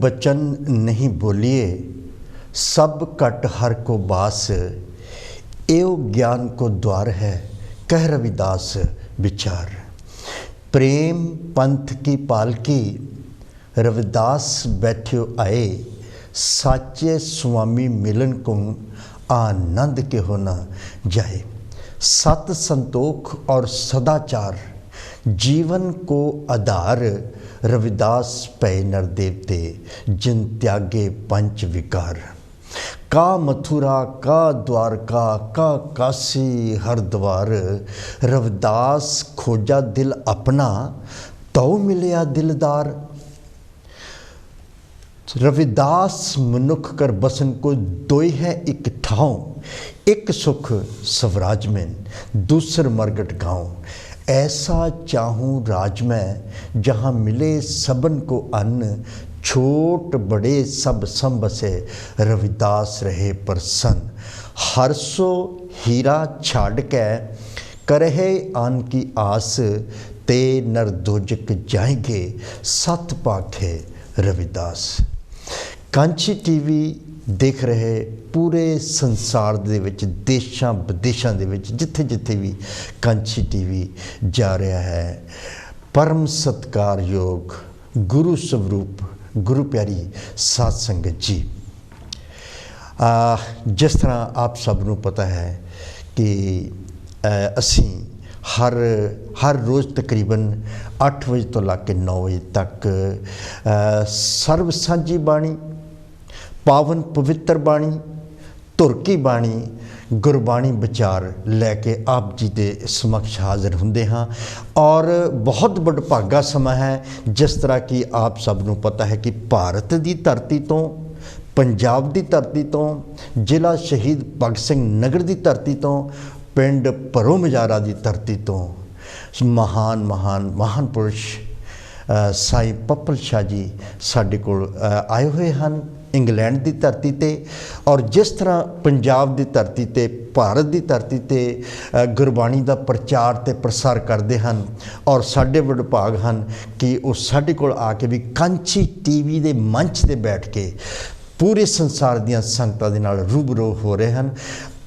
बचन नहीं बोलिए सब घट हर को बास, एओ ज्ञान को द्वार है कह रविदास विचार। प्रेम पंथ की पालकी रविदास बैठ्यो आए, साचे स्वामी मिलन को आनंद के होना जाए। सत संतोख और सदाचार जीवन को आधार, रविदास पै नर देवते जिन त्यागे पंच विकार। का मथुरा का द्वारका का काशी हरद्वार, रविदास खोजा दिल अपना तो मिलिया दिलदार। रविदास मनुख कर बसन को दोई है एक ठाव, एक सुख स्वराज में दूसर मरगट गाँव। ऐसा चाहूँ राज में जहाँ मिले सबन को अन्न, छोट बड़े सब सम बसे रविदास रहे प्रसन्न। हरसो हीरा छाड़ के करहे आन की आस, ते नर दोजक जाएंगे सत पाखे रविदास। कांची टीवी देख रहे पूरे संसार दे विच देशां विदेशां दे विच जिथे जिथे भी कांची टीवी जा रहा है, परम सत्कारयोग गुरु स्वरूप गुरु प्यारी साध संगत जी, जिस तरह आप सब नूं पता है कि असी हर रोज़ तकरीबन 8 बजे तो ला के 9 बजे तक सर्व सांझी बाणी, पावन पवित्र बाणी, तुरकी बाणी, गुरबाणी विचार लैके आप जी के समक्ष हाजिर होंदे हाँ। और बहुत वडभागा समा है, जिस तरह कि आप सब नूं पता है कि भारत की धरती तो, पंजाब की धरती तो, जिला शहीद भगत सिंह नगर की धरती तो, पिंड भरो मजारा की धरती तो महान महान महान पुरुष साई पप्पल शाह जी साडे कोल आए हुए हैं इंग्लैंड की धरती ते। और जिस तरह पंजाब की धरती ते, भारत की धरती ते गुरबाणी का प्रचार ते प्रसार करते हैं, और साडे विभाग हैं कि वो साडे कोल आके भी कांची टीवी के मंच ते बैठ के पूरे संसार दियां संगतां दे नाल रूबरू हो रहे हैं।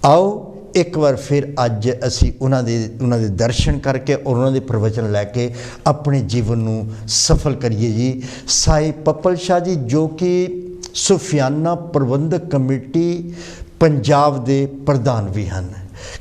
आओ एक बार फिर अज असी उन्हां दे दर्शन करके और उन्हां दे प्रवचन लैके अपने जीवन नूं सफल करिए जी। साई पप्पल शाह जी जो कि सुफियाना प्रबंधक कमेटी पंजाब दे प्रधान भी हैं,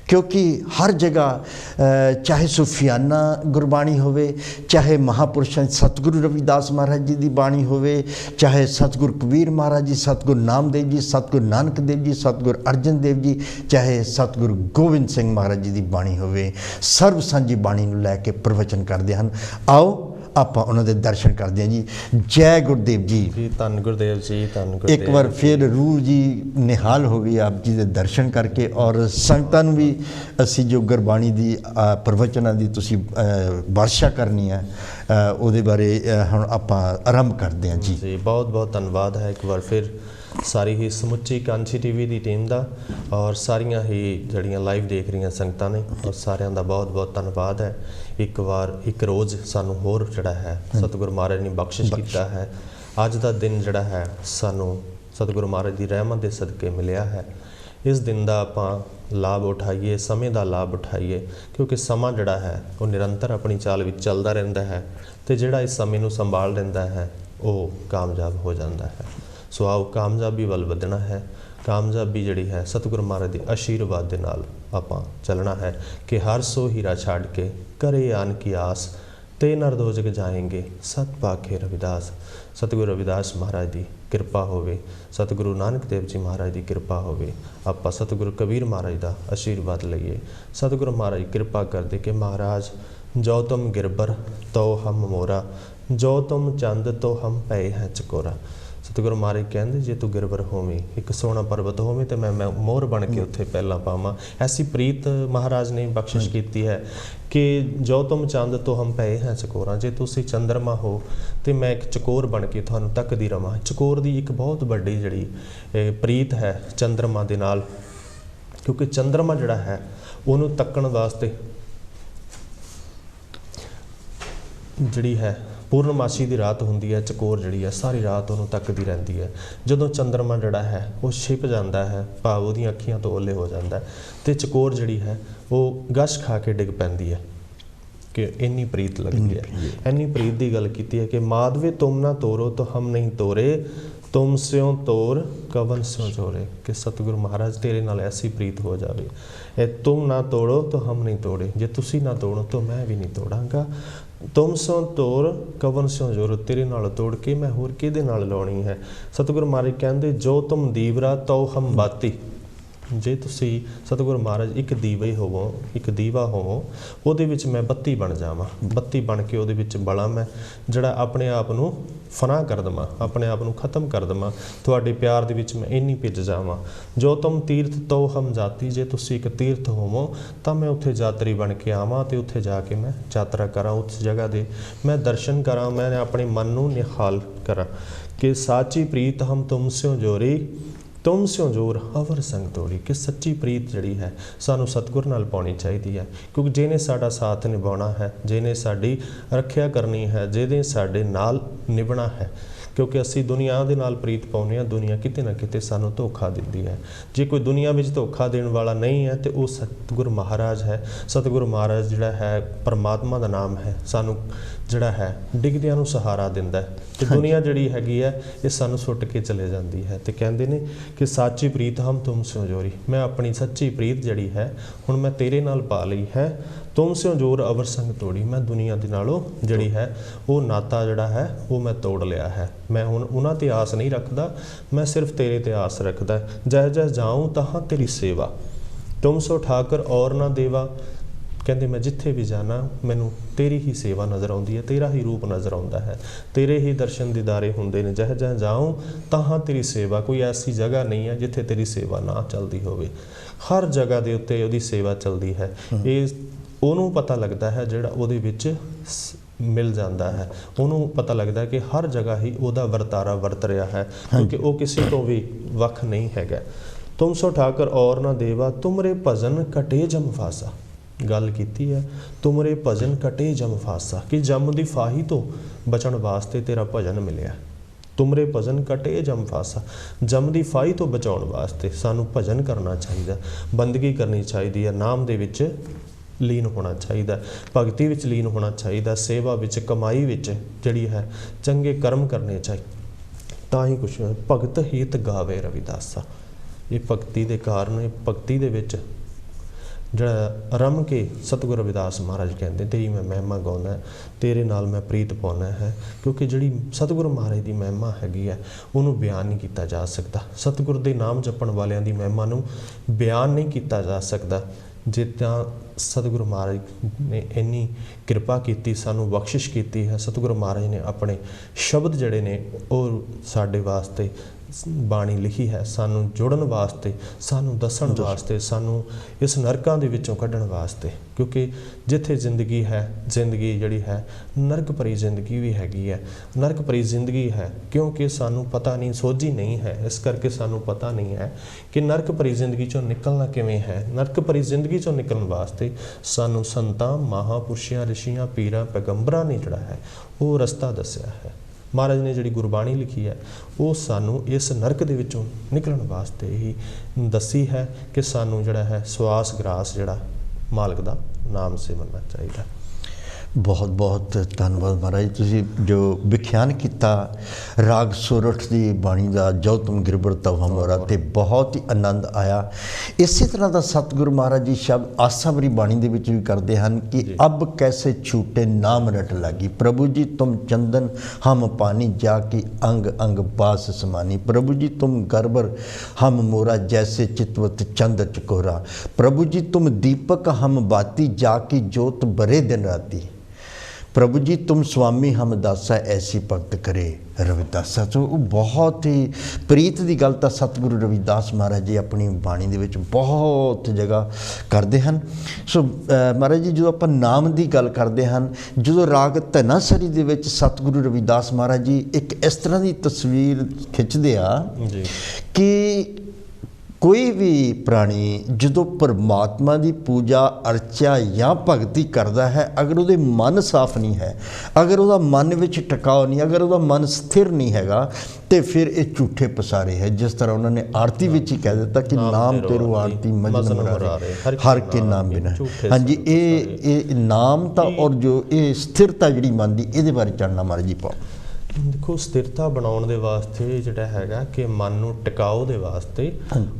क्योंकि हर जगह चाहे सुफियाना गुरबाणी होवे, चाहे महापुरुषों सतगुरु रविदास महाराज जी की बाणी होवे, चाहे सतगुरु कबीर महाराज जी, सतगुरु नामदेव जी, सतगुरु नानक देव जी, सतगुरु अर्जन देव जी, चाहे सतगुरु गोबिंद सिंह महाराज जी की बाणी होवे, सर्व सांझी बाणी नूं लैके प्रवचन करते हैं। आओ आप उन्होंने दर्शन करते हैं जी। जय गुरुदेव जी। धन गुरुदेव जी, धन गुरुदेव। एक बार फिर रूह जी निहाल हो गई आप जी के दर्शन करके, और संगतां नूं भी असी जो गुरबाणी दी प्रवचनां दी तुसी वर्षा करनी है उहदे बारे हुण आपां आरंभ करते हैं जी। बहुत बहुत धन्यवाद है एक बार फिर सारी ही समुची कांची टीवी की टीम का, और सारिया ही जड़ियाँ लाइव देख रही संगतां ने, और सारिਆਂ का बहुत बहुत धन्यवाद है। एक बार एक रोज़ सानू होर जड़ा है सतगुरु महाराज ने बख्शिश किया है। अज का दिन जड़ा है सानू सतगुरु महाराज की रहमत के सदके मिलिया है। इस दिन का आपां लाभ उठाइए, समय का लाभ उठाइए, क्योंकि समा जड़ा है वो निरंतर अपनी चाल विच चलता रहता है, तो जिहड़ा इस समय नूं संभाल रहिंदा है वो कामयाब हो जाता है। सो आओ कामयाबी वल वधना है। कामयाबी जिहड़ी है सतगुरु महाराज के आशीर्वाद के नाल आपां चलना है कि हर सो हीरा छाड़ के करे आन की आस, ते नर दोजक जाएंगे सत पाखे रविदास। सतगुरु रविदास महाराज की किरपा होवे, सतगुरु नानक देव जी महाराज की किरपा होवे, आपां सतगुरु कबीर महाराज का आशीर्वाद लईए। सतगुरु महाराज किरपा कर दे कि महाराज जो तुम गिरबर तो हम मोरा, जो तुम चंद तो हम पै हैं चकोरा। सतगुरु महाराज कहते जे तू गिरवर होवे, एक सोना पर्वत होवे तो मैं मोर बन के उत्थे पहला पावां। ऐसी प्रीत महाराज ने बख्शिश की है कि जो तुम चंद तो हम पए हैं चकोरा, जे तुसी चंद्रमा हो तो मैं एक चकोर बन के तुहानूं तकदी रवां। चकोर की एक बहुत बड़ी जिहड़ी प्रीत है चंद्रमा दे नाल, क्योंकि चंद्रमा जिहड़ा है उहनूं तक्कण वास्ते जिहड़ी है ਪੂਰਨਮਾਸ਼ੀ ਦੀ ਰਾਤ ਹੁੰਦੀ ਹੈ, ਚਕੋਰ ਜਿਹੜੀ ਹੈ ਸਾਰੀ ਰਾਤ ਉਹਨੂੰ ਤੱਕਦੀ ਰਹਿੰਦੀ ਹੈ। ਜਦੋਂ ਚੰਦਰਮਾ ਜਿਹੜਾ ਹੈ ਉਹ ਛਿਪ ਜਾਂਦਾ ਹੈ, ਭਾਵ ਉਹਦੀਆਂ ਅੱਖੀਆਂ ਤੋਂ ਓਹਲੇ ਹੋ ਜਾਂਦਾ ਹੈ, ਤੇ ਚਕੋਰ ਜਿਹੜੀ ਹੈ ਉਹ ਗਸ਼ ਖਾ ਕੇ ਡਿੱਗ ਪੈਂਦੀ ਹੈ ਕਿ ਇੰਨੀ ਪ੍ਰੀਤ ਲੱਗਦੀ ਹੈ। ਇੰਨੀ ਪ੍ਰੀਤ ਦੀ ਗੱਲ ਕੀਤੀ ਹੈ ਕਿ ਮਾधवे तुम ना तोरो तो हम नहीं तोरे, तुम स्यों तोर कवन स्यों जोरे, कि सतगुरु महाराज तेरे नाल ऐसी प्रीत हो जाए, ए तुम ना तोड़ो तो हम नहीं तोड़े, जे तुसी ना तोड़ो तो मैं भी नहीं तोड़ांगा, तुम स्यों तोर कवन स्यों जोर, तेरे नाल तोड़ के मैं होर किहदे नाल लाउणी है। सतगुरु महाराज कहंदे जो तुम दीवरा तो हम बाती, जे तुसी सतगुरु महाराज एक दीवा ही होवो, एक दीवा होवो, ਉਹਦੇ ਵਿੱਚ ਮੈਂ ਬੱਤੀ ਬਣ ਜਾਵਾਂ, ਬੱਤੀ ਬਣ ਕੇ ਉਹਦੇ ਵਿੱਚ ਬਲਾਂ ਮੈਂ, ਜਿਹੜਾ ਆਪਣੇ ਆਪ ਨੂੰ ਫਨਾ ਕਰ ਦੇਵਾਂ, ਆਪਣੇ ਆਪ ਨੂੰ ਖਤਮ ਕਰ ਦੇਵਾਂ, ਤੁਹਾਡੇ ਪਿਆਰ ਦੇ ਵਿੱਚ ਮੈਂ ਇੰਨੀ ਭਿੱਜ ਜਾਵਾਂ। ਜੋ ਤੁਮ ਤੀਰਥ ਤੋ ਹਮ ਜਾਤੀ, ਜੇ ਤੁਸੀਂ ਇੱਕ ਤੀਰਥ ਹੋਵੋ ਤਾਂ ਮੈਂ ਉੱਥੇ ਯਾਤਰੀ ਬਣ ਕੇ ਆਵਾਂ ਤੇ ਉੱਥੇ ਜਾ ਕੇ ਮੈਂ ਯਾਤਰਾ ਕਰਾਂ, ਉਸ ਜਗ੍ਹਾ ਦੇ ਮੈਂ ਦਰਸ਼ਨ ਕਰਾਂ, ਮੈਂ ਆਪਣੇ ਮਨ ਨੂੰ ਨਿਹਾਲ ਕਰਾਂ ਕਿ ਸਾਚੀ ਪ੍ਰੀਤ ਹਮ ਤੁਮ ਸਿਓ ਜੋਰੀ, तुम स्यों जोर अवर संग तोड़ी, कि सच्ची प्रीत जिहड़ी है सानू सतगुर नाल पाउणी चाहीदी है, क्योंकि जिहने साडा साथ निभाउणा है, जिहने साडी रखिया करनी है, जिहने साडे नाल निभना है, क्योंकि असी दुनिया दे नाल प्रीत पाउने, दुनिया किते ना किते सानू धोखा दिंदी है। जे कोई दुनिया विच धोखा देण वाला नहीं है तो वो सतगुरु महाराज है। सतगुरु महाराज जिहड़ा है परमात्मा दा नाम है, सानू जिहड़ा है डिगदियां नूं सहारा दिंदा है, ते दुनिया जिहड़ी हैगी है ये सानू सुੱਟ के चले जाती है। तो कहंदे ने कि साची प्रीत हम तुम स्यों जोरी, मैं अपनी सच्ची प्रीत जिहड़ी है हुण मैं तेरे नाल पा लई है, तुम स्यों जोर अवर संग तोड़ी, मैं दुनिया दे नालों जिहड़ी है वो नाता जिहड़ा है वो मैं तोड़ लिया है, मैं हुण उन्हां ते आस नहीं रखदा, मैं सिर्फ तेरे ते आस रखदा। जय जय जाऊँ तहाँ तेरी सेवा, तुम सो ठाकर और ना देवा, कहते मैं जिथे भी जाना मैनू तेरी ही सेवा नज़र आती है, तेरा ही रूप नज़र आता है, तेरे ही दर्शन दीदारे होंदे ने। जह जह जाऊँ तहाँ तेरी सेवा, कोई ऐसी जगह नहीं है जिथे तेरी सेवा ना चलती होवे, हर जगह के उत्ते उहदी सेवा चलती है। ये ਉਹਨੂੰ पता लगता है ਜਿਹੜਾ ਉਹਦੇ ਵਿੱਚ मिल जाता है, ਉਹਨੂੰ पता लगता है कि हर जगह ही ਉਹਦਾ ਵਰਤਾਰਾ ਵਰਤ ਰਿਹਾ है, क्योंकि वो किसी तो भी ਵੱਖ नहीं हैगा। तुम सो ठाकर और ना देवा, तुमरे भजन कटे जम फासा, गल की है तुमरे भजन कटे जम फासा, कि जम की फाही तो बचन वास्ते तेरा भजन मिलिया, तुमरे भजन कटे जम फासा, जम की फाही तो बचाउण वास्ते सानू भजन करना चाहिए, बंदगी करनी चाहिए, नाम दे विच लीन होना चाहिए, भगती विच लीन होना चाहिए, सेवा विच कमाई विच जिहड़ी है चंगे कर्म करने चाहिए, तां ही कुछ भगत हित गावे रविदासा। ये भगती दे कारण, भगती दे विच ਜਿਹੜਾ ਰਮ ਕੇ सतगुरु रविदास महाराज कहते तेरी मैं महिमा गाउंदा, तेरे नाल मैं प्रीत पाउंदा है, क्योंकि जिहड़ी सतगुरु महाराज की महिमा हैगी है उन्होंने बयान नहीं किया जा सकता, सतगुरु के नाम जपण वालियां दी महिमा नूं बयान नहीं किया जा सकता। जे तां सतगुरु महाराज ने इन्नी किरपा की, सानू बख्शिश की है, सतगुरु महाराज ने अपने शब्द जिहड़े ने वो साडे वास्ते बाणी लिखी है, सानू जुड़न वास्ते, सानू दसन वास्ते, सानू इस नरकां दे विचों कढण वास्ते, क्योंकि जिथे जिंदगी है, जिंदगी जिहड़ी है नरक भरी जिंदगी भी हैगी है, नरक भरी जिंदगी है क्योंकि सानू पता नहीं, सोझी नहीं है, इस करके सानू पता नहीं है कि नरक भरी जिंदगी चों निकलना किवें है। नरक भरी जिंदगी चों निकलण वास्ते सानू संतां, महापुरुषां, ऋषियां, पीरां, पैगंबरां ने जिहड़ा है वो रस्ता दस्सिया है। महाराज ने जिहड़ी गुरबाणी लिखी है वो सानू इस नरक दे विचों निकलण वास्ते ही दसी है कि सानू जिहड़ा है सवास ग्रास जिहड़ा मालक दा नाम सिमरना चाहिए। बहुत बहुत धन्यवाद महाराज, तुसी जो विख्यान किया राग सोरठ की बाणी का जो तुम गिरबर तवा मोरा, ते बहुत ही आनंद आया। इस तरह का सतगुरु महाराज जी शब्द आसा भरी बाणी दे विच भी करते हैं कि अब कैसे छूटे नाम रट लागी, प्रभु जी तुम चंदन हम पानी, जाकी अंग अंग बास समानी, प्रभु जी तुम गर्बर हम मोरा, जैसे चितवत चंद चकोरा, प्रभु जी तुम दीपक हम बाती, जाकी जोत बरे दिन राती, प्रभु जी तुम स्वामी हम दासा, ऐसी भगत करे रविदासा। तो बहुत ही प्रीत की गल तो सतगुरु रविदास महाराज जी अपनी बाणी दे विच बहुत जगह करते हैं। सो महाराज जी जो आप नाम की गल करते हैं, जो राग धनासरी दे विच सतगुरु रविदास महाराज जी एक इस तरह की तस्वीर खिंचते आ कि ਕੋਈ ਵੀ ਪ੍ਰਾਣੀ ਜਦੋਂ ਪਰਮਾਤਮਾ ਦੀ ਪੂਜਾ ਅਰਚਾ ਜਾਂ ਭਗਤੀ ਕਰਦਾ ਹੈ, ਅਗਰ ਉਹਦੇ ਮਨ ਸਾਫ਼ ਨਹੀਂ ਹੈ, ਅਗਰ ਉਹਦਾ ਮਨ ਵਿੱਚ ਟਿਕਾਓ ਨਹੀਂ, ਅਗਰ ਉਹਦਾ ਮਨ ਸਥਿਰ ਨਹੀਂ ਹੈਗਾ, ਤੇ ਫਿਰ ਇਹ ਝੂਠੇ ਪਸਾਰੇ ਹੈ। ਜਿਸ ਤਰ੍ਹਾਂ ਉਹਨਾਂ ਨੇ ਆਰਤੀ ਵਿੱਚ ਹੀ ਕਹਿ ਦਿੱਤਾ ਕਿ ਨਾਮ ਤੇਰੋ ਆਰਤੀ ਮਜਨ ਮੁਰਾਰੇ ਹਰ ਕੇ ਨਾਮ ਬਿਨਾ। ਹਾਂਜੀ, ਇਹ ਨਾਮ ਤਾਂ ਔਰ ਜੋ ਇਹ ਸਥਿਰਤਾ ਜਿਹੜੀ ਮਨ ਦੀ, ਇਹਦੇ ਬਾਰੇ ਜਾਣਨਾ ਮਹਾਰਾਜ ਜੀ ਪਾਓ। ਦੇਖੋ, ਸਥਿਰਤਾ ਬਣਾਉਣ ਦੇ ਵਾਸਤੇ ਜਿਹੜਾ ਹੈਗਾ ਕਿ ਮਨ ਨੂੰ ਟਿਕਾਓ ਦੇ ਵਾਸਤੇ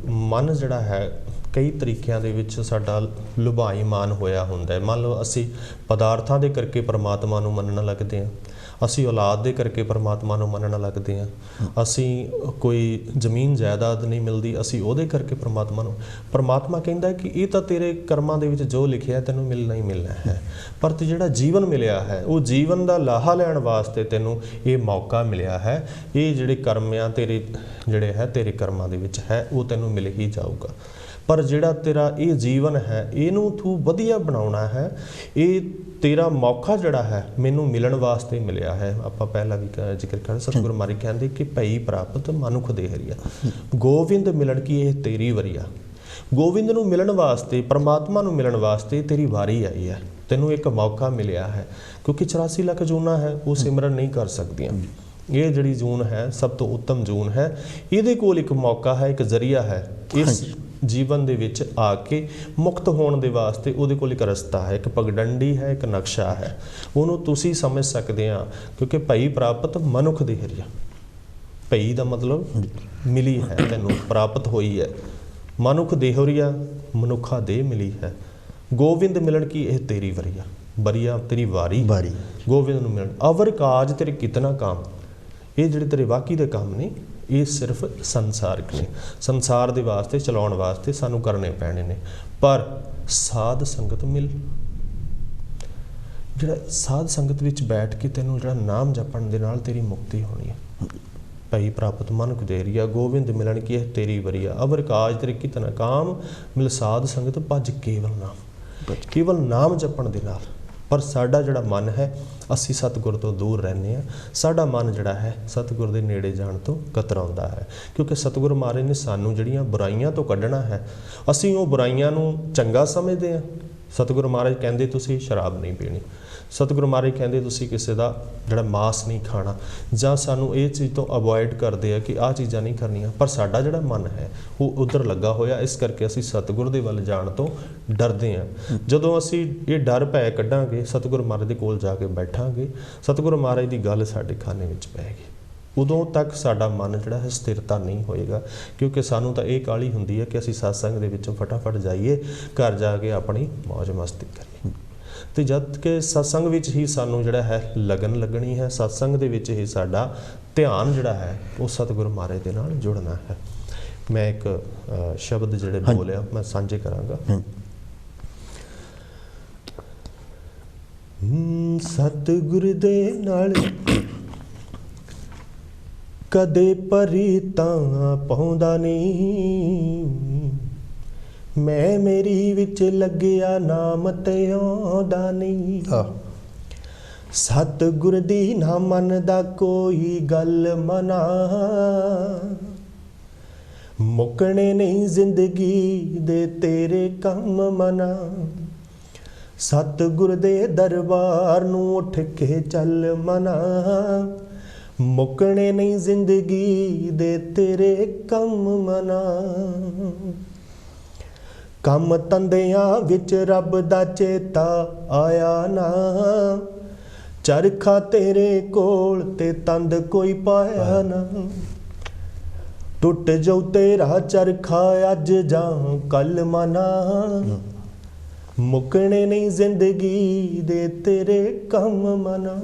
ਮਨ ਜਿਹੜਾ ਹੈ ਕਈ ਤਰੀਕਿਆਂ ਦੇ ਵਿੱਚ ਸਾਡਾ ਲੁਭਾਈਮਾਨ ਹੋਇਆ ਹੁੰਦਾ ਹੈ। ਮੰਨ ਲਓ ਅਸੀਂ ਪਦਾਰਥਾਂ ਦੇ ਕਰਕੇ ਪਰਮਾਤਮਾ ਨੂੰ ਮੰਨਣ ਲੱਗਦੇ ਹਾਂ, ਅਸੀਂ ਔਲਾਦ ਦੇ ਕਰਕੇ ਪਰਮਾਤਮਾ ਨੂੰ ਮੰਨਣ ਲੱਗਦੇ ਹਾਂ, ਅਸੀਂ ਕੋਈ ਜ਼ਮੀਨ ਜਾਇਦਾਦ ਨਹੀਂ ਮਿਲਦੀ ਅਸੀਂ ਉਹਦੇ ਕਰਕੇ ਪਰਮਾਤਮਾ ਕਹਿੰਦਾ ਕਿ ਇਹ ਤਾਂ ਤੇਰੇ ਕਰਮਾਂ ਦੇ ਵਿੱਚ ਜੋ ਲਿਖਿਆ ਤੈਨੂੰ ਮਿਲਣਾ ਹੀ ਮਿਲਣਾ ਹੈ, ਪਰ ਤੇ ਜਿਹੜਾ ਜੀਵਨ ਮਿਲਿਆ ਹੈ ਉਹ ਜੀਵਨ ਦਾ ਲਾਹਾ ਲੈਣ ਵਾਸਤੇ ਤੈਨੂੰ ਇਹ ਮੌਕਾ ਮਿਲਿਆ ਹੈ। ਇਹ ਜਿਹੜੇ ਕਰਮ ਆ ਤੇਰੇ ਜਿਹੜੇ ਹੈ ਤੇਰੇ ਕਰਮਾਂ ਦੇ ਵਿੱਚ ਹੈ, ਉਹ ਤੈਨੂੰ ਮਿਲ ਹੀ ਜਾਊਗਾ। ਪਰ ਜਿਹੜਾ ਤੇਰਾ ਇਹ ਜੀਵਨ ਹੈ ਇਹਨੂੰ ਤੂੰ ਵਧੀਆ ਬਣਾਉਣਾ ਹੈ, ਇਹ ਤੇਰਾ ਮੌਕਾ ਜਿਹੜਾ ਹੈ ਮੈਨੂੰ ਮਿਲਣ ਵਾਸਤੇ ਮਿਲਿਆ ਹੈ। ਆਪਾਂ ਪਹਿਲਾਂ ਵੀ ਜ਼ਿਕਰ ਕਰ ਸਤਿਗੁਰੂ ਮਹਾਰਾਜ ਕਹਿੰਦੇ ਕਿ ਭਈ ਪ੍ਰਾਪਤ ਮਨੁੱਖ ਦੇ ਹਰੀਆ, ਗੋਬਿੰਦ ਮਿਲਣ ਕੀ ਇਹ ਤੇਰੀ ਵਰੀਆ। ਗੋਬਿੰਦ ਨੂੰ ਮਿਲਣ ਵਾਸਤੇ, ਪਰਮਾਤਮਾ ਨੂੰ ਮਿਲਣ ਵਾਸਤੇ ਤੇਰੀ ਵਾਰੀ ਆਈ ਹੈ, ਤੈਨੂੰ ਇੱਕ ਮੌਕਾ ਮਿਲਿਆ ਹੈ। ਕਿਉਂਕਿ 84 ਲੱਖ ਜੂਨਾਂ ਹੈ ਉਹ ਸਿਮਰਨ ਨਹੀਂ ਕਰ ਸਕਦੀਆਂ। ਇਹ ਜਿਹੜੀ ਜੂਨ ਹੈ ਸਭ ਤੋਂ ਉੱਤਮ ਜੂਨ ਹੈ, ਇਹਦੇ ਕੋਲ ਇੱਕ ਮੌਕਾ ਹੈ, ਇੱਕ ਜ਼ਰੀਆ ਹੈ ਇਸ ਜੀਵਨ ਦੇ ਵਿੱਚ ਆ ਕੇ ਮੁਕਤ ਹੋਣ ਦੇ ਵਾਸਤੇ। ਉਹਦੇ ਕੋਲ ਇੱਕ ਰਸਤਾ ਹੈ, ਇੱਕ ਪਗਡੰਡੀ ਹੈ, ਇੱਕ ਨਕਸ਼ਾ ਹੈ, ਉਹਨੂੰ ਤੁਸੀਂ ਸਮਝ ਸਕਦੇ ਆ। ਕਿਉਂਕਿ ਭਈ ਪ੍ਰਾਪਤ ਮਨੁੱਖ ਦੇ ਹਰੀਆ, ਭਈ ਦਾ ਮਤਲਬ ਮਿਲੀ ਹੈ, ਤੈਨੂੰ ਪ੍ਰਾਪਤ ਹੋਈ ਹੈ। ਮਨੁੱਖ ਦੇਹਰੀਆ, ਮਨੁੱਖਾ ਦੇ ਮਿਲੀ ਹੈ। ਗੋਬਿੰਦ ਮਿਲਣ ਕੀ ਇਹ ਤੇਰੀ ਵਰੀਆ, ਵਰੀਆ ਤੇਰੀ ਵਾਰੀ ਗੋਬਿੰਦ ਨੂੰ ਮਿਲਣ। ਅਵਰ ਕਾਜ ਤੇਰੇ ਕਿਤਨਾ ਕੰਮ, ਇਹ ਜਿਹੜੇ ਤੇਰੇ ਬਾਕੀ ਦੇ ਕੰਮ ਨੇ ਇਹ ਸਿਰਫ ਸੰਸਾਰਿਕ ਨੇ, ਸੰਸਾਰ ਦੇ ਵਾਸਤੇ ਚਲਾਉਣ ਵਾਸਤੇ ਸਾਨੂੰ ਕਰਨੇ ਪੈਣੇ ਨੇ। ਪਰ ਸਾਧ ਸੰਗਤ ਮਿਲ, ਜਿਹੜਾ ਸਾਧ ਸੰਗਤ ਵਿੱਚ ਬੈਠ ਕੇ ਤੈਨੂੰ ਜਿਹੜਾ ਨਾਮ ਜਪਣ ਦੇ ਨਾਲ ਤੇਰੀ ਮੁਕਤੀ ਹੋਣੀ ਹੈ। ਭਈ ਪ੍ਰਾਪਤ ਮਨੁੱਖ ਦੇ ਹਰੀਆ, ਗੋਬਿੰਦ ਮਿਲਣ ਕੀ ਇਹ ਤੇਰੀ ਵਰੀਆ। ਅਵਰ ਕਾਜ ਤੇਰੇ ਕਿਤਨਾ ਕਾਮ, ਮਿਲ ਸਾਧ ਸੰਗਤ ਭਜ ਕੇਵਲ ਨਾਮ। ਕੇਵਲ ਨਾਮ ਜਪਣ ਦੇ ਨਾਲ। ਪਰ ਸਾਡਾ ਜਿਹੜਾ ਮਨ ਹੈ ਅਸੀਂ ਸਤਿਗੁਰ ਤੋਂ ਦੂਰ ਰਹਿੰਦੇ ਹਾਂ, ਸਾਡਾ ਮਨ ਜਿਹੜਾ ਹੈ ਸਤਿਗੁਰ ਦੇ ਨੇੜੇ ਜਾਣ ਤੋਂ ਕਤਰਾਉਂਦਾ ਹੈ। ਕਿਉਂਕਿ ਸਤਿਗੁਰ ਮਹਾਰਾਜ ਨੇ ਸਾਨੂੰ ਜਿਹੜੀਆਂ ਬੁਰਾਈਆਂ ਤੋਂ ਕੱਢਣਾ ਹੈ, ਅਸੀਂ ਉਹ ਬੁਰਾਈਆਂ ਨੂੰ ਚੰਗਾ ਸਮਝਦੇ ਹਾਂ। ਸਤਿਗੁਰ ਮਹਾਰਾਜ ਕਹਿੰਦੇ ਤੁਸੀਂ ਸ਼ਰਾਬ ਨਹੀਂ ਪੀਣੀ, ਸਤਿਗੁਰੂ ਮਹਾਰਾਜ ਕਹਿੰਦੇ ਤੁਸੀਂ ਕਿਸੇ ਦਾ ਜਿਹੜਾ ਮਾਸ ਨਹੀਂ ਖਾਣਾ, ਜਾਂ ਸਾਨੂੰ ਇਹ ਚੀਜ਼ ਤੋਂ ਅਵੋਇਡ ਕਰਦੇ ਆ ਕਿ ਆਹ ਚੀਜ਼ਾਂ ਨਹੀਂ ਕਰਨੀਆਂ। ਪਰ ਸਾਡਾ ਜਿਹੜਾ ਮਨ ਹੈ ਉਹ ਉੱਧਰ ਲੱਗਾ ਹੋਇਆ, ਇਸ ਕਰਕੇ ਅਸੀਂ ਸਤਿਗੁਰ ਦੇ ਵੱਲ ਜਾਣ ਤੋਂ ਡਰਦੇ ਹਾਂ। ਜਦੋਂ ਅਸੀਂ ਇਹ ਡਰ ਭੈ ਕੱਢਾਂਗੇ, ਸਤਿਗੁਰੂ ਮਹਾਰਾਜ ਦੇ ਕੋਲ ਜਾ ਕੇ ਬੈਠਾਂਗੇ, ਸਤਿਗੁਰੂ ਮਹਾਰਾਜ ਦੀ ਗੱਲ ਸਾਡੇ ਖਾਨੇ ਵਿੱਚ ਪਏਗੀ, ਉਦੋਂ ਤੱਕ ਸਾਡਾ ਮਨ ਜਿਹੜਾ ਹੈ ਸਥਿਰਤਾ ਨਹੀਂ ਹੋਏਗਾ। ਕਿਉਂਕਿ ਸਾਨੂੰ ਤਾਂ ਇਹ ਕਾਹਲੀ ਹੁੰਦੀ ਹੈ ਕਿ ਅਸੀਂ ਸਤਸੰਗ ਦੇ ਵਿੱਚੋਂ ਫਟਾਫਟ ਜਾਈਏ, ਘਰ ਜਾ ਕੇ ਆਪਣੀ ਮੌਜ ਮਸਤੀ ਕਰੀਏ। ਤੇ ਜਦ ਕਿ ਸਤਸੰਗ ਵਿੱਚ ਹੀ ਸਾਨੂੰ ਜਿਹੜਾ ਹੈ ਲਗਨ ਲੱਗਣੀ ਹੈ, ਸਤਸੰਗ ਦੇ ਵਿੱਚ ਹੀ ਸਾਡਾ ਧਿਆਨ ਜਿਹੜਾ ਹੈ ਉਹ ਸਤਿਗੁਰੂ ਮਹਾਰਾਜ ਦੇ ਨਾਲ ਜੁੜਨਾ ਹੈ। ਮੈਂ ਇੱਕ ਸ਼ਬਦ ਜਿਹੜੇ ਬੋਲਿਆ ਮੈਂ ਸਾਂਝੇ ਕਰਾਂਗਾ। ਸਤਿਗੁਰ ਦੇ ਨਾਲ ਕਦੇ ਪਰੀ ਤਾਂ ਪਾਉਂਦਾ ਨਹੀਂ, ਮੈਂ ਮੇਰੀ ਵਿੱਚ ਲੱਗਿਆ ਨਾਮ ਤੇ ਆਉਂਦਾ ਨਹੀਂ। ਸਤਿਗੁਰ ਦੀ ਨਾ ਮੰਨਦਾ ਕੋਈ ਗੱਲ ਮਨਾ, ਮੁੱਕਣੇ ਨਹੀਂ ਜ਼ਿੰਦਗੀ ਦੇ ਤੇਰੇ ਕੰਮ ਮਨਾ। ਸਤਿਗੁਰ ਦੇ ਦਰਬਾਰ ਨੂੰ ਉੱਠ ਕੇ ਚੱਲ ਮਨਾ, ਮੁੱਕਣੇ ਨਹੀਂ ਜ਼ਿੰਦਗੀ ਦੇ ਤੇਰੇ ਕੰਮ ਮਨਾ। ਕੰਮ ਤੰਦਿਆਂ ਵਿੱਚ ਰੱਬ ਦਾ ਚੇਤਾ ਆਇਆ ਨਾ, ਚਰਖਾ ਤੇਰੇ ਕੋਲ ਤੇ ਤੰਦ ਕੋਈ ਪਾਇਆ ਨਾ। ਟੁੱਟ ਜਾਊ ਤੇਰਾ ਚਰਖਾ ਅੱਜ ਜਾਂ ਕੱਲ ਮਨਾ, ਮੁੱਕਣੇ ਨਹੀਂ ਜ਼ਿੰਦਗੀ ਦੇ ਤੇਰੇ ਕੰਮ ਮਨਾ।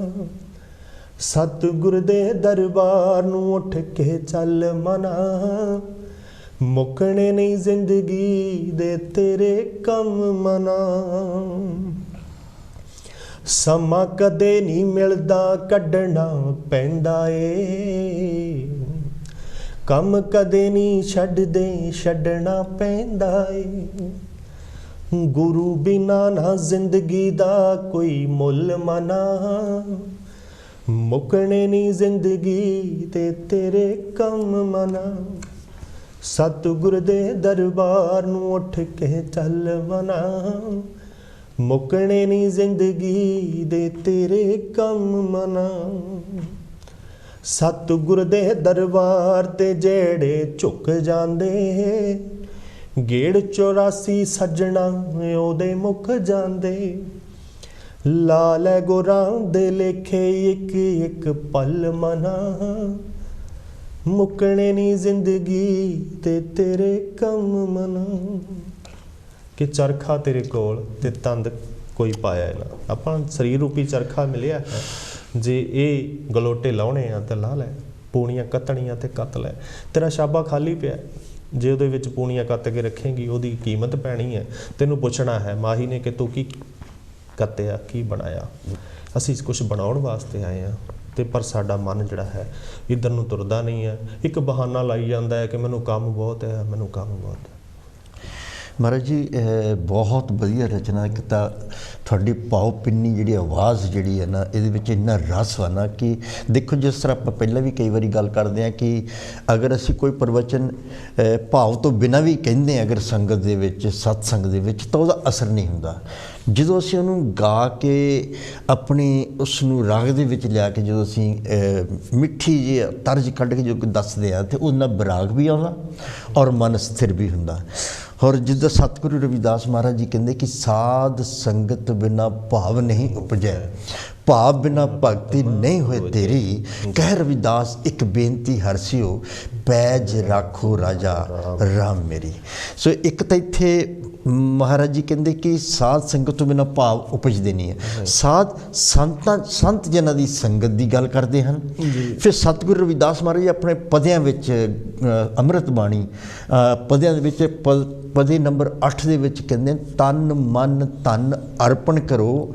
ਸਤਿਗੁਰ ਦੇ ਦਰਬਾਰ ਨੂੰ ਉੱਠ ਕੇ ਚੱਲ ਮਨਾ, ਮੁੱਕਣੇ ਨਹੀਂ ਜ਼ਿੰਦਗੀ ਦੇ ਤੇਰੇ ਕੰਮ ਮਨਾ। ਸਮਾਂ ਕਦੇ ਨਹੀਂ ਮਿਲਦਾ ਕੱਢਣਾ ਪੈਂਦਾ ਏ, ਕੰਮ ਕਦੇ ਨਹੀਂ ਛੱਡਦੇ ਛੱਡਣਾ ਪੈਂਦਾ ਏ। ਗੁਰੂ ਬਿਨਾ ਨਾ ਜ਼ਿੰਦਗੀ ਦਾ ਕੋਈ ਮੁੱਲ ਮਨਾ, ਮੁੱਕਣੇ ਨਹੀਂ ਜ਼ਿੰਦਗੀ ਤੇ ਤੇਰੇ ਕੰਮ ਮਨਾ। सतगुर दे दरबार नूं उठ के चल मना, मुकने नी जिंदगी दे तेरे कम मना। सतगुर दे दरबार ते जेड़े झुक जांदे, गेड़ 84 सज्जणा ओदे मुक जांदे। ला लै गुरां दे लेखे एक एक पल मना, मुकने नी जिंदगी ते तेरे कम मना। कि चरखा तेरे कोल ते तंद कोई पाया ना, ਆਪਾਂ ਸਰੀਰ ਰੂਪੀ ਚਰਖਾ ਮਿਲਿਆ ਹੈ, ਜੇ ਇਹ ਗਲੋਟੇ ਲਾਉਣੇ ਆ ਤਾਂ ਲਾ ਲੈ, ਪੂਣੀਆਂ ਕੱਤਣੀਆਂ ਤੇ ਕੱਤ ਲੈ। ਤੇਰਾ ਸ਼ਾਬਾ ਖਾਲੀ ਪਿਆ, ਜੇ ਉਹਦੇ ਵਿੱਚ ਪੂਣੀਆਂ ਕੱਤ ਕੇ ਰੱਖੇਂਗੀ ਉਹਦੀ ਕੀਮਤ ਪੈਣੀ ਹੈ। ਤੈਨੂੰ ਪੁੱਛਣਾ ਹੈ ਮਾਹੀ ਨੇ ਕਿ ਤੂੰ ਕੀ ਕੱਤਿਆ, ਕੀ ਬਣਾਇਆ। ਅਸੀਂ ਕੁਝ ਬਣਾਉਣ ਵਾਸਤੇ ਆਏ ਹਾਂ, ਤੇ ਪਰ ਸਾਡਾ ਮਨ ਜਿਹੜਾ ਹੈ ਇੱਧਰ ਨੂੰ ਤੁਰਦਾ ਨਹੀਂ ਹੈ। ਇੱਕ ਬਹਾਨਾ ਲਾਈ ਜਾਂਦਾ ਹੈ ਕਿ ਮੈਨੂੰ ਕੰਮ ਬਹੁਤ ਹੈ, ਮੈਨੂੰ ਕੰਮ ਬਹੁਤ ਹੈ। ਮਹਾਰਾਜ ਜੀ ਬਹੁਤ ਵਧੀਆ ਰਚਨਾ। ਇੱਕ ਤਾਂ ਤੁਹਾਡੀ ਭਾਵ ਪਿੰਨੀ ਜਿਹੜੀ ਆਵਾਜ਼ ਜਿਹੜੀ ਹੈ ਨਾ, ਇਹਦੇ ਵਿੱਚ ਇੰਨਾ ਰਸ ਵਾ ਨਾ ਕਿ ਦੇਖੋ, ਜਿਸ ਤਰ੍ਹਾਂ ਆਪਾਂ ਪਹਿਲਾਂ ਵੀ ਕਈ ਵਾਰੀ ਗੱਲ ਕਰਦੇ ਹਾਂ ਕਿ ਅਗਰ ਅਸੀਂ ਕੋਈ ਪ੍ਰਵਚਨ ਭਾਵ ਤੋਂ ਬਿਨਾਂ ਵੀ ਕਹਿੰਦੇ ਹਾਂ ਅਗਰ ਸੰਗਤ ਦੇ ਵਿੱਚ, ਸਤਸੰਗ ਦੇ ਵਿੱਚ, ਤਾਂ ਉਹਦਾ ਅਸਰ ਨਹੀਂ ਹੁੰਦਾ। ਜਦੋਂ ਅਸੀਂ ਉਹਨੂੰ ਗਾ ਕੇ ਆਪਣੀ ਉਸ ਨੂੰ ਰਾਗ ਦੇ ਵਿੱਚ ਲਿਆ ਕੇ ਜਦੋਂ ਅਸੀਂ ਮਿੱਠੀ ਜਿਹੀ ਤਰਜ ਕੱਢ ਕੇ ਜੋ ਦੱਸਦੇ ਹਾਂ, ਤਾਂ ਉਹਦੇ ਨਾਲ ਵਿਰਾਗ ਵੀ ਆਉਂਦਾ ਔਰ ਮਨ ਸਥਿਰ ਵੀ ਹੁੰਦਾ। ਔਰ ਜਿੱਦਾਂ ਸਤਿਗੁਰੂ ਰਵਿਦਾਸ ਮਹਾਰਾਜ ਜੀ ਕਹਿੰਦੇ ਕਿ ਸਾਧ ਸੰਗਤ ਬਿਨਾ ਭਾਵ ਨਹੀਂ ਉਪਜੈ, ਭਾਵ ਬਿਨਾ ਭਗਤੀ ਨਹੀਂ ਹੋਏ ਤੇਰੀ। ਕਹਿ ਰਵਿਦਾਸ ਇੱਕ ਬੇਨਤੀ ਹਰਸਿਓ, ਪੈਜ ਰਾਖੋ ਰਾਜਾ ਰਾਮ ਮੇਰੀ। ਸੋ ਇੱਕ ਤਾਂ ਇੱਥੇ ਮਹਾਰਾਜ ਜੀ ਕਹਿੰਦੇ ਕਿ ਸਾਧ ਸੰਗਤ ਤੋਂ ਬਿਨਾਂ ਭਾਵ ਉਪਜਦੇ ਨਹੀਂ ਹੈ। ਸੰਤ ਜਨਾਂ ਦੀ ਸੰਗਤ ਦੀ ਗੱਲ ਕਰਦੇ ਹਨ। ਫਿਰ ਸਤਿਗੁਰੂ ਰਵਿਦਾਸ ਮਹਾਰਾਜ ਜੀ ਆਪਣੇ ਪਦਿਆਂ ਵਿੱਚ ਅੰਮ੍ਰਿਤ ਬਾਣੀ ਪਦਿਆਂ ਦੇ ਵਿੱਚ ਪਦੇ ਨੰਬਰ 8 ਦੇ ਵਿੱਚ ਕਹਿੰਦੇ ਤਨ ਮਨ ਧਨ ਅਰਪਣ ਕਰੋ,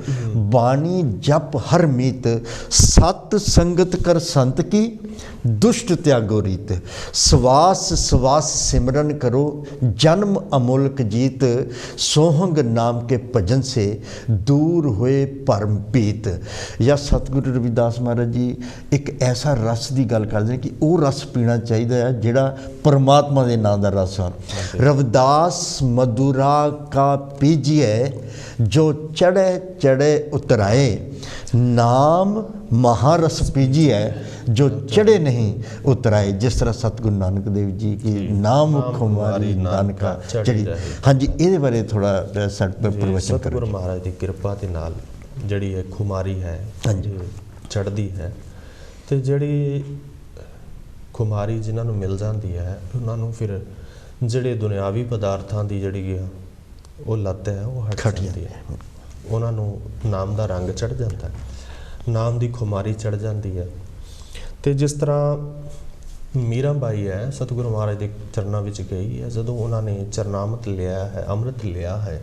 ਬਾਣੀ ਜਪ ਹਰ ਮੀਤ, ਸਤ ਸੰਗਤ ਕਰ ਸੰਤ ਕੀ, ਦੁਸ਼ਟ ਤਿਆਗੋ ਰੀਤ। ਸਵਾਸ ਸਵਾਸ ਸਿਮਰਨ ਕਰੋ, ਜਨਮ ਅਮੁਲਕ ਜੀਤ, ਸੋਹੰਗ ਨਾਮ ਕੇ ਭਜਨ ਸੇ ਦੂਰ ਹੋਏ ਭਰਮ ਪੀਤ। ਜਾਂ ਸਤਿਗੁਰੂ ਰਵਿਦਾਸ ਮਹਾਰਾਜ ਜੀ ਇੱਕ ਐਸਾ ਰਸ ਦੀ ਗੱਲ ਕਰਦੇ ਨੇ ਕਿ ਉਹ ਰਸ ਪੀਣਾ ਚਾਹੀਦਾ ਹੈ ਜਿਹੜਾ ਪਰਮਾਤਮਾ ਦੇ ਨਾਂ ਦਾ ਰਸ ਆ। ਰਵਿਦਾਸ मधुरा का पीजिए, जो चढ़े चढ़े उतराए, नाम महारस पीजिए, जो चढ़े नहीं उतराए। जिस तरह सतगुरु नानक देव जी की नाम खुमारी नानका चढ़ी। हाँ जी, ये बारे थोड़ा प्रवचन करो। सतगुरु महाराज की कृपा के नाल जिहड़ी है खुमारी है चढ़दी है, ते जिहड़ी खुमारी जिन्हां नूं मिल जाती है उन्हां नूं फिर ਜਿਹੜੇ ਦੁਨਿਆਵੀ ਪਦਾਰਥਾਂ ਦੀ ਜਿਹੜੀ ਆ ਉਹ ਲੱਤ ਹੈ ਉਹ ਹਟ ਜਾਂਦੀ ਹੈ। ਉਹਨਾਂ ਨੂੰ ਨਾਮ ਦਾ ਰੰਗ ਚੜ੍ਹ ਜਾਂਦਾ ਹੈ, ਨਾਮ ਦੀ ਖੁਮਾਰੀ ਚੜ੍ਹ ਜਾਂਦੀ ਹੈ। ਅਤੇ ਜਿਸ ਤਰ੍ਹਾਂ ਮੀਰਾ ਬਾਈ ਹੈ ਸਤਿਗੁਰੂ ਮਹਾਰਾਜ ਦੇ ਚਰਨਾਂ ਵਿੱਚ ਗਈ ਹੈ, ਜਦੋਂ ਉਹਨਾਂ ਨੇ ਚਰਨਾਮਤ ਲਿਆ ਹੈ, ਅੰਮ੍ਰਿਤ ਲਿਆ ਹੈ,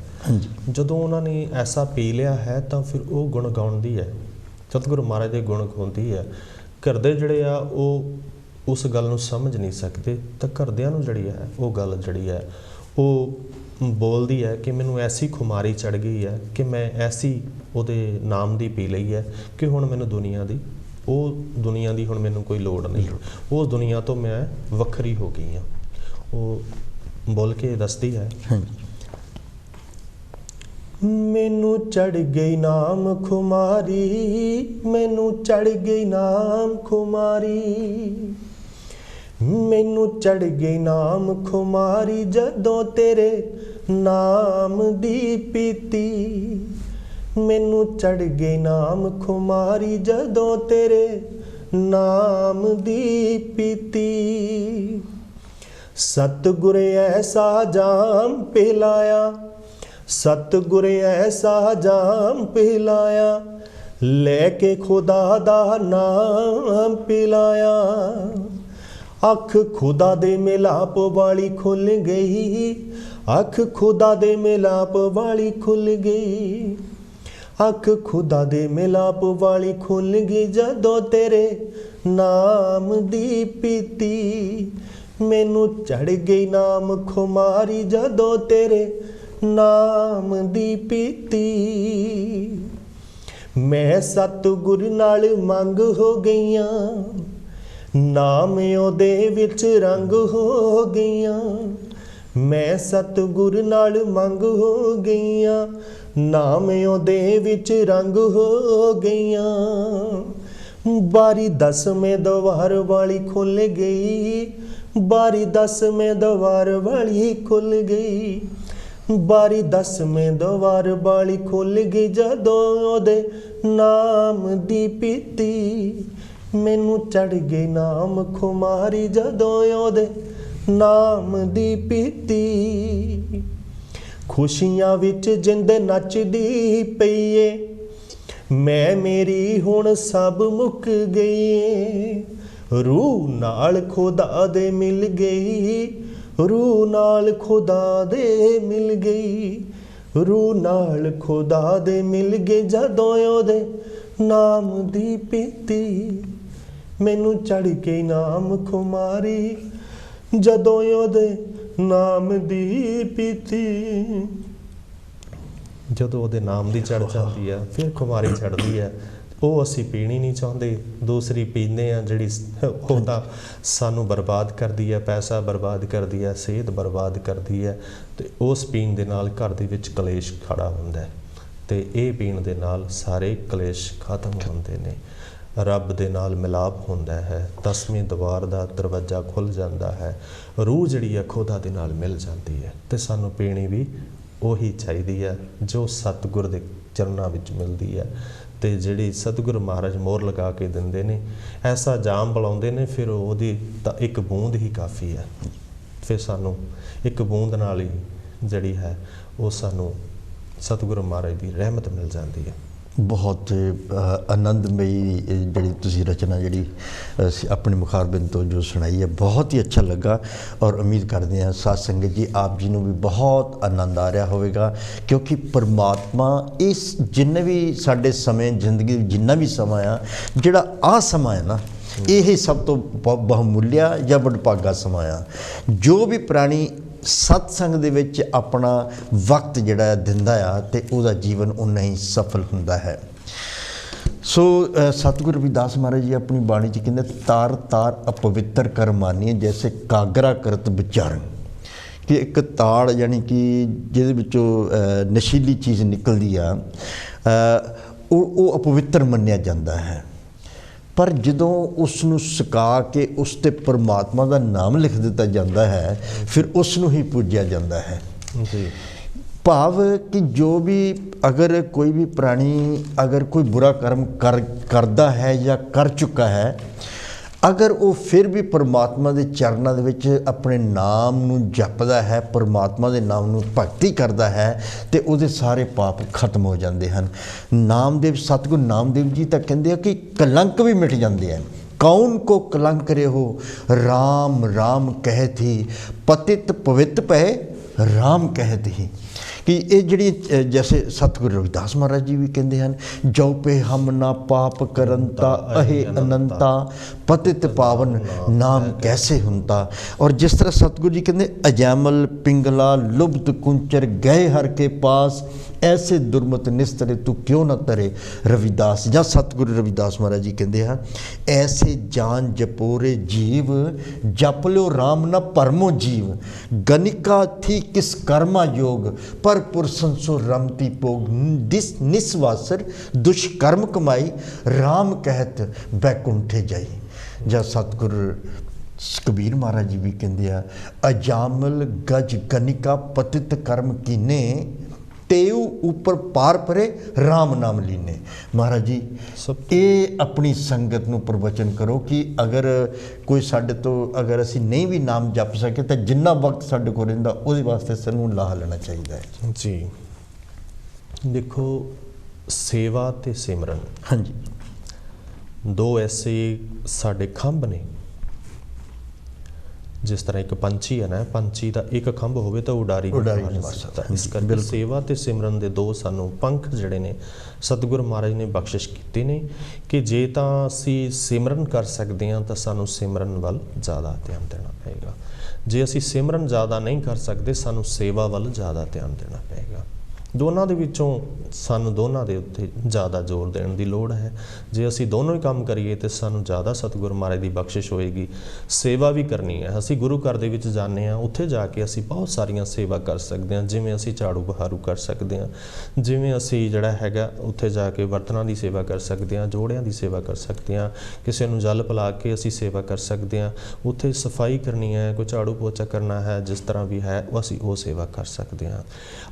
ਜਦੋਂ ਉਹਨਾਂ ਨੇ ਐਸਾ ਪੀ ਲਿਆ ਹੈ ਤਾਂ ਫਿਰ ਉਹ ਗੁਣ ਗਾਉਂਦੀ ਹੈ, ਸਤਿਗੁਰੂ ਮਹਾਰਾਜ ਦੇ ਗੁਣ ਗਾਉਂਦੀ ਹੈ। ਘਰ ਦੇ ਜਿਹੜੇ ਆ ਉਹ ਉਸ ਗੱਲ ਨੂੰ ਸਮਝ ਨਹੀਂ ਸਕਦੇ, ਤਾਂ ਘਰਦਿਆਂ ਨੂੰ ਜਿਹੜੀ ਹੈ ਉਹ ਗੱਲ ਜਿਹੜੀ ਹੈ ਉਹ ਬੋਲਦੀ ਹੈ ਕਿ ਮੈਨੂੰ ਐਸੀ ਖੁਮਾਰੀ ਚੜ੍ਹ ਗਈ ਹੈ ਕਿ ਮੈਂ ਐਸੀ ਉਹਦੇ ਨਾਮ ਦੀ ਪੀ ਲਈ ਹੈ ਕਿ ਹੁਣ ਮੈਨੂੰ ਦੁਨੀਆ ਦੀ ਹੁਣ ਮੈਨੂੰ ਕੋਈ ਲੋੜ ਨਹੀਂ, ਉਸ ਦੁਨੀਆ ਤੋਂ ਮੈਂ ਵੱਖਰੀ ਹੋ ਗਈ ਹਾਂ। ਉਹ ਬੋਲ ਕੇ ਦੱਸਦੀ ਹੈ, ਮੈਨੂੰ ਚੜ੍ਹ ਗਈ ਨਾਮ ਖੁਮਾਰੀ, ਮੈਨੂੰ ਚੜ੍ਹ ਗਈ ਨਾਮ ਖੁਮਾਰੀ, ਮੈਨੂੰ ਚੜ੍ਹ ਗਈ ਨਾਮ ਖੁਮਾਰੀ, ਜਦੋਂ ਤੇਰੇ ਨਾਮ ਦੀ ਪੀਤੀ। ਮੈਨੂੰ ਚੜ੍ਹ ਗਈ ਨਾਮ ਖੁਮਾਰੀ, ਜਦੋਂ ਤੇਰੇ ਨਾਮ ਦੀ ਪੀਤੀ। ਸਤਿਗੁਰ ਐਸਾ ਜਾਮ ਪਿਲਾਇਆ, ਸਤਿਗੁਰ ਐਸਾ ਜਾਮ ਪਿਲਾਇਆ, ਲੈ ਕੇ ਖੁਦਾ ਦਾ ਨਾਮ ਪਿਲਾਇਆ। ਅੱਖ ਖੁਦਾ ਦੇ ਮਿਲਾਪ ਵਾਲੀ ਖੁੱਲ ਗਈ, ਅੱਖ ਖੁਦਾ ਦੇ ਮਿਲਾਪ ਵਾਲੀ ਖੁੱਲ ਗਈ, ਅੱਖ ਖੁਦਾ ਦੇ ਮਿਲਾਪ ਵਾਲੀ ਖੁੱਲ ਗਈ, ਜਦੋਂ ਤੇਰੇ ਨਾਮ ਦੀ ਪੀਤੀ। ਮੈਨੂੰ ਚੜ੍ਹ ਗਈ ਨਾਮ ਖੁਮਾਰੀ, ਜਦੋਂ ਤੇਰੇ ਨਾਮ ਦੀ ਪੀਤੀ। ਮੈਂ ਸਤਿਗੁਰ ਨਾਲ ਮੰਗ ਹੋ ਗਈਆਂ, ਨਾਮ ਉਹਦੇ ਵਿੱਚ ਰੰਗ ਹੋ ਗਈਆਂ, ਮੈਂ ਸਤਿਗੁਰ ਨਾਲ ਮੰਗ ਹੋ ਗਈਆਂ। ਨਾਮ ਉਹਦੇ ਵਿੱਚ ਰੰਗ ਹੋ ਗਈਆਂ, ਬਾਰੀ 10ਵੇਂ ਦਵਾਰ ਵਾਲੀ ਖੁੱਲ ਗਈ, ਬਾਰੀ 10ਵੇਂ ਦਵਾਰ ਵਾਲੀ ਖੁੱਲ ਗਈ, ਬਾਰੀ 10ਵੇਂ ਦਵਾਰ ਵਾਲੀ ਖੁੱਲ ਗਈ। ਜਦੋਂ ਉਹਦੇ ਨਾਮ ਦੀ ਪੀਤੀ, ਮੈਨੂੰ ਚੜ ਗਈ ਨਾਮ ਖੁਮਾਰੀ। ਜਦੋਂ ਉਹਦੇ ਨਾਮ ਦੀ ਪੀਤੀ, ਖੁਸ਼ੀਆਂ ਵਿੱਚ ਜਿੰਦ ਨੱਚਦੀ ਪਈਏ, ਮੈਂ ਮੇਰੀ ਹੁਣ ਸਭ ਮੁੱਕ ਗਈ। ਰੂਹ ਨਾਲ ਖੁਦਾ ਦੇ ਮਿਲ ਗਈ, ਰੂਹ ਨਾਲ ਖੁਦਾ ਦੇ ਮਿਲ ਗਈ, ਰੂਹ ਨਾਲ ਖੁਦਾ ਦੇ ਮਿਲ ਗਈ। ਜਦੋਂ ਉਹਦੇ ਨਾਮ ਦੀ ਪੀਤੀ, ਮੈਨੂੰ ਚੜ ਕੇ ਨਾਮ ਖੁਮਾਰੀ। ਜਦੋਂ ਉਹਦੇ ਨਾਮ ਦੀ ਪੀਤੀ, ਜਦੋਂ ਉਹਦੇ ਨਾਮ ਦੀ ਚੜ ਜਾਂਦੀ ਆ, ਫਿਰ ਖੁਮਾਰੀ ਚੜ੍ਹਦੀ ਆ। ਉਹ ਅਸੀਂ ਪੀਣੀ ਨਹੀਂ ਚਾਹੁੰਦੇ, ਦੂਸਰੀ ਪੀਂਦੇ ਆ ਜਿਹੜੀ ਉਹਦਾ ਸਾਨੂੰ ਬਰਬਾਦ ਕਰਦੀ ਹੈ, ਪੈਸਾ ਬਰਬਾਦ ਕਰਦੀ ਹੈ, ਸਿਹਤ ਬਰਬਾਦ ਕਰਦੀ ਹੈ। ਅਤੇ ਉਸ ਪੀਣ ਦੇ ਨਾਲ ਘਰ ਦੇ ਵਿੱਚ ਕਲੇਸ਼ ਖੜਾ ਹੁੰਦਾ ਹੈ, ਅਤੇ ਇਹ ਪੀਣ ਦੇ ਨਾਲ ਸਾਰੇ ਕਲੇਸ਼ ਖਤਮ ਹੁੰਦੇ ਨੇ, ਰੱਬ ਦੇ ਨਾਲ ਮਿਲਾਪ ਹੁੰਦਾ ਹੈ, 10ਵੇਂ ਦਵਾਰ ਦਾ ਦਰਵਾਜ਼ਾ ਖੁੱਲ੍ਹ ਜਾਂਦਾ ਹੈ, ਰੂਹ ਜਿਹੜੀ ਹੈ ਖੁਦਾ ਦੇ ਨਾਲ ਮਿਲ ਜਾਂਦੀ ਹੈ। ਅਤੇ ਸਾਨੂੰ ਪੀਣੀ ਵੀ ਉਹੀ ਚਾਹੀਦੀ ਹੈ ਜੋ ਸਤਿਗੁਰ ਦੇ ਚਰਨਾਂ ਵਿੱਚ ਮਿਲਦੀ ਹੈ। ਅਤੇ ਜਿਹੜੀ ਸਤਿਗੁਰੂ ਮਹਾਰਾਜ ਮੋਹਰ ਲਗਾ ਕੇ ਦਿੰਦੇ ਨੇ, ਐਸਾ ਜਾਮ ਬੁਲਾਉਂਦੇ ਨੇ, ਫਿਰ ਉਹਦੀ ਤਾਂ ਇੱਕ ਬੂੰਦ ਹੀ ਕਾਫੀ ਹੈ। ਫਿਰ ਸਾਨੂੰ ਇੱਕ ਬੂੰਦ ਨਾਲ ਹੀ ਜਿਹੜੀ ਹੈ ਉਹ ਸਾਨੂੰ ਸਤਿਗੁਰੂ ਮਹਾਰਾਜ ਦੀ ਰਹਿਮਤ ਮਿਲ ਜਾਂਦੀ ਹੈ। ਬਹੁਤ ਆਨੰਦਮਈ ਜਿਹੜੀ ਤੁਸੀਂ ਰਚਨਾ ਜਿਹੜੀ ਆਪਣੇ ਮੁਖਾਰਬਿੰਦ ਤੋਂ ਜੋ ਸੁਣਾਈ ਹੈ, ਬਹੁਤ ਹੀ ਅੱਛਾ ਲੱਗਾ। ਔਰ ਉਮੀਦ ਕਰਦੇ ਹਾਂ ਸਾਧ ਸੰਗਤ ਜੀ ਆਪ ਜੀ ਨੂੰ ਵੀ ਬਹੁਤ ਆਨੰਦ ਆ ਰਿਹਾ ਹੋਵੇਗਾ, ਕਿਉਂਕਿ ਪਰਮਾਤਮਾ ਇਸ ਜਿੰਨੇ ਵੀ ਸਾਡੇ ਸਮੇਂ ਜ਼ਿੰਦਗੀ ਜਿੰਨਾ ਵੀ ਸਮਾਂ ਆ, ਜਿਹੜਾ ਆਹ ਸਮਾਂ ਹੈ ਨਾ, ਇਹ ਸਭ ਤੋਂ ਬਹੁਮੁੱਲਿਆ ਜਾਂ ਵਡਭਾਗਾ ਸਮਾਂ ਆ। ਜੋ ਵੀ ਪ੍ਰਾਣੀ ਸਤਸੰਗ ਦੇ ਵਿੱਚ ਆਪਣਾ ਵਕਤ ਜਿਹੜਾ ਦਿੰਦਾ ਆ, ਅਤੇ ਉਹਦਾ ਜੀਵਨ ਉਨਾ ਹੀ ਸਫਲ ਹੁੰਦਾ ਹੈ। ਸੋ ਸਤਿਗੁਰੂ ਰਵਿਦਾਸ ਮਹਾਰਾਜ ਜੀ ਆਪਣੀ ਬਾਣੀ 'ਚ ਕਹਿੰਦੇ, ਤਾਰ ਤਾਰ ਅਪਵਿੱਤਰ ਕਰ ਮਾਨੀਏ, ਜੈਸੇ ਕਾਗਰਾ ਕਰਤ ਵਿਚਾਰਨ। ਕਿ ਇੱਕ ਤਾੜ ਯਾਨੀ ਕਿ ਜਿਹਦੇ ਵਿੱਚੋਂ ਨਸ਼ੀਲੀ ਚੀਜ਼ ਨਿਕਲਦੀ ਆ, ਉਹ ਅਪਵਿੱਤਰ ਮੰਨਿਆ ਜਾਂਦਾ ਹੈ। ਪਰ ਜਦੋਂ ਉਸ ਨੂੰ ਸੁਕਾ ਕੇ ਉਸ 'ਤੇ ਪਰਮਾਤਮਾ ਦਾ ਨਾਮ ਲਿਖ ਦਿੱਤਾ ਜਾਂਦਾ ਹੈ, ਫਿਰ ਉਸ ਨੂੰ ਹੀ ਪੂਜਿਆ ਜਾਂਦਾ ਹੈ ਜੀ। ਭਾਵ ਕਿ ਜੋ ਵੀ ਅਗਰ ਕੋਈ ਵੀ ਪ੍ਰਾਣੀ ਅਗਰ ਕੋਈ ਬੁਰਾ ਕਰਮ ਕਰਦਾ ਹੈ ਜਾਂ ਕਰ ਚੁੱਕਾ ਹੈ, ਅਗਰ ਉਹ ਫਿਰ ਵੀ ਪਰਮਾਤਮਾ ਦੇ ਚਰਨਾਂ ਦੇ ਵਿੱਚ ਆਪਣੇ ਨਾਮ ਨੂੰ ਜਪਦਾ ਹੈ, ਪਰਮਾਤਮਾ ਦੇ ਨਾਮ ਨੂੰ ਭਗਤੀ ਕਰਦਾ ਹੈ, ਅਤੇ ਉਹਦੇ ਸਾਰੇ ਪਾਪ ਖਤਮ ਹੋ ਜਾਂਦੇ ਹਨ। ਨਾਮਦੇਵ ਸਤਿਗੁਰੂ ਨਾਮਦੇਵ ਜੀ ਤਾਂ ਕਹਿੰਦੇ ਆ ਕਿ ਕਲੰਕ ਵੀ ਮਿਟ ਜਾਂਦੇ ਹਨ। ਕੌਣ ਕੋ ਕਲੰਕ ਰਹੋ ਰਾਮ ਰਾਮ ਕਹਿਤ ਹੀ, ਪਤਿਤ ਪਵਿੱਤ ਪਏ ਰਾਮ ਕਹਿਤ ਹੀ। ਕਿ ਇਹ ਜਿਹੜੀ ਜੈਸੇ ਸਤਿਗੁਰੂ ਰਵਿਦਾਸ ਮਹਾਰਾਜ ਜੀ ਵੀ ਕਹਿੰਦੇ ਹਨ, ਜੋ ਪੇ ਹਮ ਨਾ ਪਾਪ ਕਰੰਤਾ ਅਹੇ ਅਨੰਤਾ, ਪਤਿਤ ਪਾਵਨ ਨਾਮ ਕੈਸੇ ਹੁੰਤਾ। ਔਰ ਜਿਸ ਤਰ੍ਹਾਂ ਸਤਿਗੁਰੂ ਜੀ ਕਹਿੰਦੇ, ਅਜੈਮਲ ਪਿੰਗਲਾ ਲੁਬਧ ਕੁੰਚਰ ਗਏ ਹਰ ਕੇ ਪਾਸ, ਐਸੇ ਦੁਰਮਤ ਨਿਸਤਰੇ ਤੂੰ ਕਿਉਂ ਨਾ ਤਰੇ ਰਵਿਦਾਸ। ਜਾਂ ਸਤਿਗੁਰੂ ਰਵਿਦਾਸ ਮਹਾਰਾਜ ਜੀ ਕਹਿੰਦੇ ਹਨ, ਐਸੇ ਜਾਨ ਜਪੋਰੇ ਜੀਵ, ਜਪ ਲਿਓ ਰਾਮ ਨਾ ਪਰਮੋ ਜੀਵ, ਗਨਿਕਾ ਥੀ ਕਿਸ ਕਰਮਾ ਯੋਗ, ਪਰ ਪੁਰਸੰਸੋ ਰਮਤੀ ਭੋਗ, ਦਿਸ ਨਿਸਵਾਸਰ ਦੁਸ਼ਕਰਮ ਕਮਾਈ, ਰਾਮ ਕਹਿਤ ਬੈਕੁੰਠੇ ਜਾਈ। ਜਾਂ ਸਤਿਗੁਰੂ ਕਬੀਰ ਮਹਾਰਾਜ ਜੀ ਵੀ ਕਹਿੰਦੇ ਆ, ਅਜਾਮਲ ਗਜ ਗਨਿਕਾ ਪਤਿਤ ਕਰਮ ਕੀਨੇ, ਤੇਉ ਉੱਪਰ ਪਾਰ ਪਰੇ ਰਾਮ ਨਾਮ ਲੀਨੇ। ਮਹਾਰਾਜ ਜੀ ਇਹ ਆਪਣੀ ਸੰਗਤ ਨੂੰ ਪ੍ਰਵਚਨ ਕਰੋ ਕਿ ਅਗਰ ਕੋਈ ਸਾਡੇ ਤੋਂ ਅਗਰ ਅਸੀਂ ਨਹੀਂ ਵੀ ਨਾਮ ਜਪ ਸਕੇ, ਤਾਂ ਜਿੰਨਾ ਵਕਤ ਸਾਡੇ ਕੋਲ ਰਹਿੰਦਾ ਉਹਦੇ ਵਾਸਤੇ ਸਾਨੂੰ ਲਾਹ ਲੈਣਾ ਚਾਹੀਦਾ ਹੈ ਜੀ। ਦੇਖੋ, ਸੇਵਾ ਅਤੇ ਸਿਮਰਨ, ਹਾਂਜੀ, ਦੋ ਐਸੇ ਸਾਡੇ ਖੰਭ ਨੇ। ਜਿਸ ਤਰ੍ਹਾਂ ਇੱਕ ਪੰਛੀ ਹੈ ਨਾ, ਪੰਛੀ ਦਾ ਇੱਕ ਖੰਭ ਹੋਵੇ ਤਾਂ ਉਡਾਰੀ ਨਹੀਂ ਮਾਰ ਸਕਦਾ। ਇਸ ਕਰਕੇ ਸੇਵਾ ਅਤੇ ਸਿਮਰਨ ਦੇ ਦੋ ਸਾਨੂੰ ਪੰਖ ਜਿਹੜੇ ਨੇ ਸਤਿਗੁਰੂ ਮਹਾਰਾਜ ਨੇ ਬਖਸ਼ਿਸ਼ ਕੀਤੇ ਨੇ, ਕਿ ਜੇ ਤਾਂ ਅਸੀਂ ਸਿਮਰਨ ਕਰ ਸਕਦੇ ਹਾਂ ਤਾਂ ਸਾਨੂੰ ਸਿਮਰਨ ਵੱਲ ਜ਼ਿਆਦਾ ਧਿਆਨ ਦੇਣਾ ਪਏਗਾ। ਜੇ ਅਸੀਂ ਸਿਮਰਨ ਜ਼ਿਆਦਾ ਨਹੀਂ ਕਰ ਸਕਦੇ, ਸਾਨੂੰ ਸੇਵਾ ਵੱਲ ਜ਼ਿਆਦਾ ਧਿਆਨ ਦੇਣਾ ਪਏਗਾ। ਦੋਨਾਂ ਦੇ ਵਿੱਚੋਂ ਸਾਨੂੰ ਦੋਨਾਂ ਦੇ ਉੱਤੇ ਜ਼ਿਆਦਾ ਜ਼ੋਰ ਦੇਣ ਦੀ ਲੋੜ ਹੈ। ਜੇ ਅਸੀਂ ਦੋਨੋਂ ਹੀ ਕੰਮ ਕਰੀਏ ਤਾਂ ਸਾਨੂੰ ਜ਼ਿਆਦਾ ਸਤਿਗੁਰ ਮਹਾਰਾਜ ਦੀ ਬਖਸ਼ਿਸ਼ ਹੋਏਗੀ। ਸੇਵਾ ਵੀ ਕਰਨੀ ਹੈ, ਅਸੀਂ ਗੁਰੂ ਘਰ ਦੇ ਵਿੱਚ ਜਾਂਦੇ ਹਾਂ, ਉੱਥੇ ਜਾ ਕੇ ਅਸੀਂ ਬਹੁਤ ਸਾਰੀਆਂ ਸੇਵਾ ਕਰ ਸਕਦੇ ਹਾਂ। ਜਿਵੇਂ ਅਸੀਂ ਝਾੜੂ ਬਹਾਰੂ ਕਰ ਸਕਦੇ ਹਾਂ, ਜਿਵੇਂ ਅਸੀਂ ਜਿਹੜਾ ਹੈਗਾ ਉੱਥੇ ਜਾ ਕੇ ਬਰਤਨਾਂ ਦੀ ਸੇਵਾ ਕਰ ਸਕਦੇ ਹਾਂ, ਜੋੜਿਆਂ ਦੀ ਸੇਵਾ ਕਰ ਸਕਦੇ ਹਾਂ, ਕਿਸੇ ਨੂੰ ਜਲ ਪਿਲਾ ਕੇ ਅਸੀਂ ਸੇਵਾ ਕਰ ਸਕਦੇ ਹਾਂ। ਉੱਥੇ ਸਫਾਈ ਕਰਨੀ ਹੈ, ਕੋਈ ਝਾੜੂ ਪੋਚਾ ਕਰਨਾ ਹੈ, ਜਿਸ ਤਰ੍ਹਾਂ ਵੀ ਹੈ ਅਸੀਂ ਉਹ ਸੇਵਾ ਕਰ ਸਕਦੇ ਹਾਂ।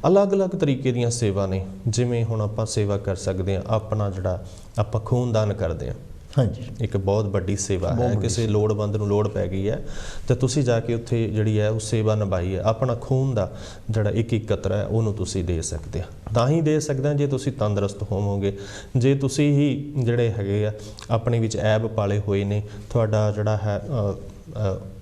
ਅਲੱਗ-ਅਲੱਗ ਤਰੀਕੇ ਦੀਆਂ ਸੇਵਾ ਨੇ। ਜਿਵੇਂ ਹੁਣ ਆਪਾਂ ਸੇਵਾ ਕਰ ਸਕਦੇ ਹਾਂ, ਆਪਣਾ ਜਿਹੜਾ ਆਪਾਂ ਖੂਨਦਾਨ ਕਰਦੇ ਹਾਂ, ਹਾਂਜੀ, ਇੱਕ ਬਹੁਤ ਵੱਡੀ ਸੇਵਾ ਹੈ। ਕਿਸੇ ਲੋੜਵੰਦ ਨੂੰ ਲੋੜ ਪੈ ਗਈ ਹੈ ਤੇ ਤੁਸੀਂ ਜਾ ਕੇ ਉੱਥੇ ਜਿਹੜੀ ਹੈ ਉਹ ਸੇਵਾ ਨਿਭਾਈ ਹੈ। ਆਪਣਾ ਖੂਨ ਦਾ ਜਿਹੜਾ ਇੱਕ ਕਤਰਾ ਹੈ ਉਹਨੂੰ ਤੁਸੀਂ ਦੇ ਸਕਦੇ ਆ। ਤਾਂ ਹੀ ਦੇ ਸਕਦੇ ਹਾਂ ਜੇ ਤੁਸੀਂ ਤੰਦਰੁਸਤ ਹੋਵੋਗੇ। ਜੇ ਤੁਸੀਂ ਹੀ ਜਿਹੜੇ ਹੈਗੇ ਆ ਆਪਣੇ ਵਿੱਚ ਐਬ ਪਾਲੇ ਹੋਏ ਨੇ, ਤੁਹਾਡਾ ਜਿਹੜਾ ਹੈ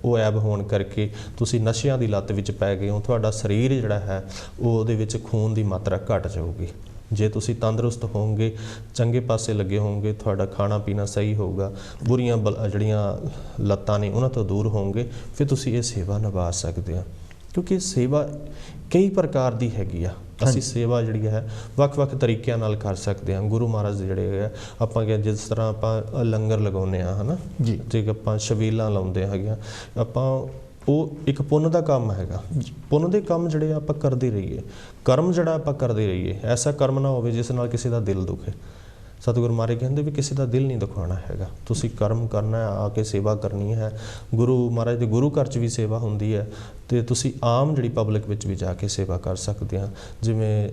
ਉਹ ਐਬ ਹੋਣ ਕਰਕੇ ਤੁਸੀਂ ਨਸ਼ਿਆਂ ਦੀ ਲੱਤ ਵਿੱਚ ਪੈ ਗਏ ਹੋ, ਤੁਹਾਡਾ ਸਰੀਰ ਜਿਹੜਾ ਹੈ ਉਹਦੇ ਵਿੱਚ ਖੂਨ ਦੀ ਮਾਤਰਾ ਘਟ ਜਾਊਗੀ। ਜੇ ਤੁਸੀਂ ਤੰਦਰੁਸਤ ਹੋਵੋਗੇ, ਚੰਗੇ ਪਾਸੇ ਲੱਗੇ ਹੋਵੋਗੇ, ਤੁਹਾਡਾ ਖਾਣਾ ਪੀਣਾ ਸਹੀ ਹੋਊਗਾ, ਬੁਰੀਆਂ ਜਿਹੜੀਆਂ ਲੱਤਾਂ ਨੇ ਉਹਨਾਂ ਤੋਂ ਦੂਰ ਹੋਵੋਗੇ, ਫਿਰ ਤੁਸੀਂ ਇਹ ਸੇਵਾ ਨਿਭਾ ਸਕਦੇ ਆ। ਕਿਉਂਕਿ ਸੇਵਾ ਕਈ ਪ੍ਰਕਾਰ ਦੀ ਹੈਗੀ ਆ। ਅਸੀਂ ਸੇਵਾ ਜਿਹੜੀ ਹੈ ਵੱਖ-ਵੱਖ ਤਰੀਕਿਆਂ ਨਾਲ ਕਰ ਸਕਦੇ ਹਾਂ। ਗੁਰੂ ਮਹਾਰਾਜ ਦੇ ਜਿਹੜੇ ਹੈ ਆਪਾਂ ਕਿ ਜਿਸ ਤਰ੍ਹਾਂ ਆਪਾਂ ਲੰਗਰ ਲਗਾਉਂਦੇ ਹਾਂ, ਹੈ ਨਾ ਜੀ, ਜੇ ਆਪਾਂ ਛਬੀਲਾਂ ਲਾਉਂਦੇ ਹੈਗੇ ਆ, ਆਪਾਂ ਉਹ ਇੱਕ ਪੁੰਨ ਦਾ ਕੰਮ ਹੈਗਾ। ਪੁੰਨ ਦੇ ਕੰਮ ਜਿਹੜੇ ਆਪਾਂ ਕਰਦੇ ਰਹੀਏ, ਕਰਮ ਜਿਹੜਾ ਆਪਾਂ ਕਰਦੇ ਰਹੀਏ, ਐਸਾ ਕਰਮ ਨਾ ਹੋਵੇ ਜਿਸ ਨਾਲ ਕਿਸੇ ਦਾ ਦਿਲ ਦੁਖੇ। ਸਤਿਗੁਰੂ ਮਹਾਰਾਜ ਕਹਿੰਦੇ ਵੀ ਕਿਸੇ ਦਾ ਦਿਲ ਨਹੀਂ ਦੁਖਾਉਣਾ ਹੈਗਾ, ਤੁਸੀਂ ਕਰਮ ਕਰਨਾ ਹੈ, ਆ ਕੇ ਸੇਵਾ ਕਰਨੀ ਹੈ। ਗੁਰੂ ਮਹਾਰਾਜ ਦੇ ਗੁਰੂ ਘਰ 'ਚ ਵੀ ਸੇਵਾ ਹੁੰਦੀ ਹੈ ਅਤੇ ਤੁਸੀਂ ਆਮ ਜਿਹੜੀ ਪਬਲਿਕ ਵਿੱਚ ਵੀ ਜਾ ਕੇ ਸੇਵਾ ਕਰ ਸਕਦੇ ਹਾਂ। ਜਿਵੇਂ